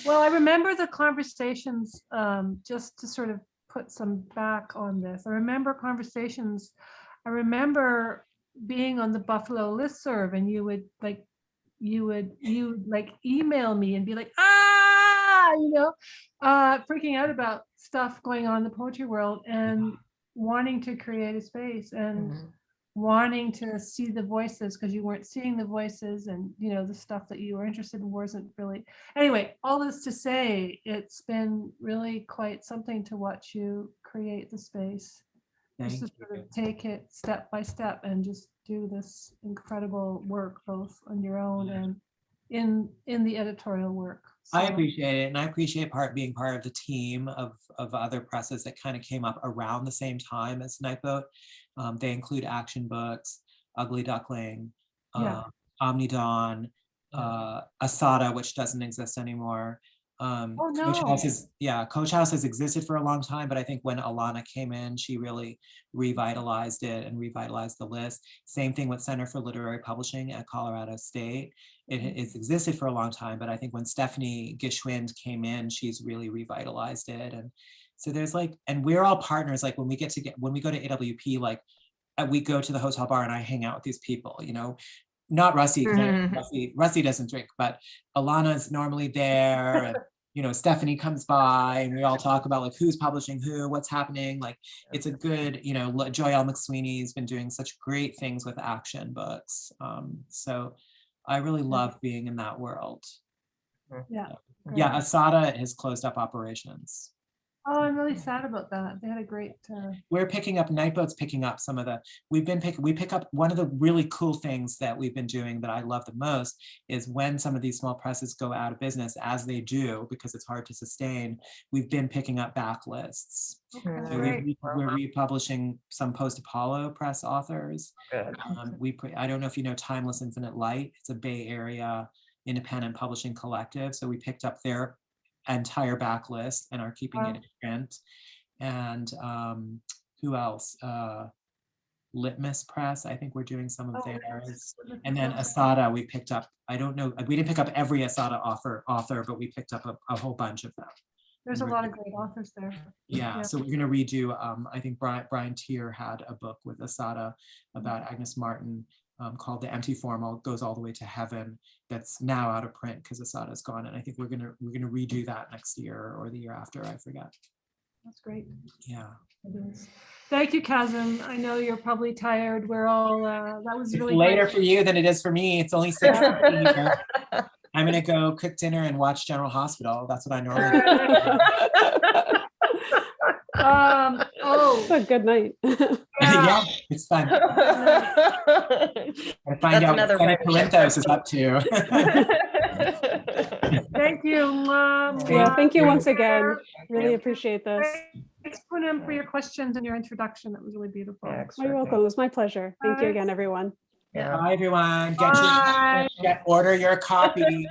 Speaker 2: Well, I remember the conversations, just to sort of put some back on this. I remember conversations. I remember being on the Buffalo listserv, and you would email me and be like, freaking out about stuff going on in the poetry world, and wanting to create a space, and wanting to see the voices, because you weren't seeing the voices, and the stuff that you were interested in wasn't really. Anyway, all this to say, it's been really quite something to watch you create the space. Just to sort of take it step by step and just do this incredible work, both on your own and in the editorial work. So,
Speaker 4: I appreciate it, and I appreciate being part of the team of other presses that kind of came up around the same time as Nightboat. They include Action Books, Ugly Duckling, Omnidawn, Asada, which doesn't exist anymore. Coach House has existed for a long time, but I think when Alana came in, she really revitalized it and revitalized the list. Same thing with Center for Literary Publishing at Colorado State. It's existed for a long time, but I think when Stephanie Gishwind came in, she's really revitalized it. And so there's and we're all partners. Like when we go to AWP, we go to the hotel bar and I hang out with these people, not Rusty, Rusty doesn't drink, but Alana's normally there, and Stephanie comes by, and we all talk about who's publishing who, what's happening. It's a good, Joyelle McSweeney's been doing such great things with Action Books. So I really love being in that world. Asada has closed up operations.
Speaker 2: Oh, I'm really sad about that. They had a great.
Speaker 4: We're picking up, Nightboat's picking up some of the. We pick up one of the really cool things that we've been doing that I love the most is when some of these small presses go out of business, as they do because it's hard to sustain. We've been picking up backlists.
Speaker 2: Okay.
Speaker 4: So we're republishing some post-Apollo press authors.
Speaker 1: Good.
Speaker 4: I don't know if you know Timeless Infinite Light. It's a Bay Area independent publishing collective. So we picked up their entire backlist and are keeping it in print. And who else? Litmus Press, I think we're doing some of theirs. And then Asada, we picked up, I don't know, we didn't pick up every Asada author, but we picked up a whole bunch of them.
Speaker 2: There's a lot of great authors there.
Speaker 4: Yeah, so we're going to redo, I think Brian Tier had a book with Asada about Agnes Martin called The Empty Formal, Goes All the Way to Heaven, that's now out of print because Asada's gone. And I think we're gonna redo that next year or the year after, I forget.
Speaker 2: That's great.
Speaker 4: Yeah.
Speaker 2: It is. Thank you, Kazim. I know you're probably tired. We're all, that was
Speaker 4: It's
Speaker 2: really
Speaker 4: later
Speaker 2: great.
Speaker 4: for you than it is for me. It's only 6:30 here. I'm gonna go cook dinner and watch General Hospital. That's what I normally do.
Speaker 3: It's a good night.
Speaker 4: Yeah, it's fun. I find
Speaker 1: That's
Speaker 4: out
Speaker 1: another
Speaker 4: what Senate
Speaker 1: writership
Speaker 4: Corinthos is up to.
Speaker 2: Thank you.
Speaker 3: Yeah, thank you once again. Really appreciate this.
Speaker 2: Thanks, Poonam, for your questions and your introduction. That was really beautiful.
Speaker 3: You're welcome. It was my pleasure. Thank you again, everyone.
Speaker 1: Yeah.
Speaker 4: Bye, everyone.
Speaker 2: Bye.
Speaker 4: Order your copy.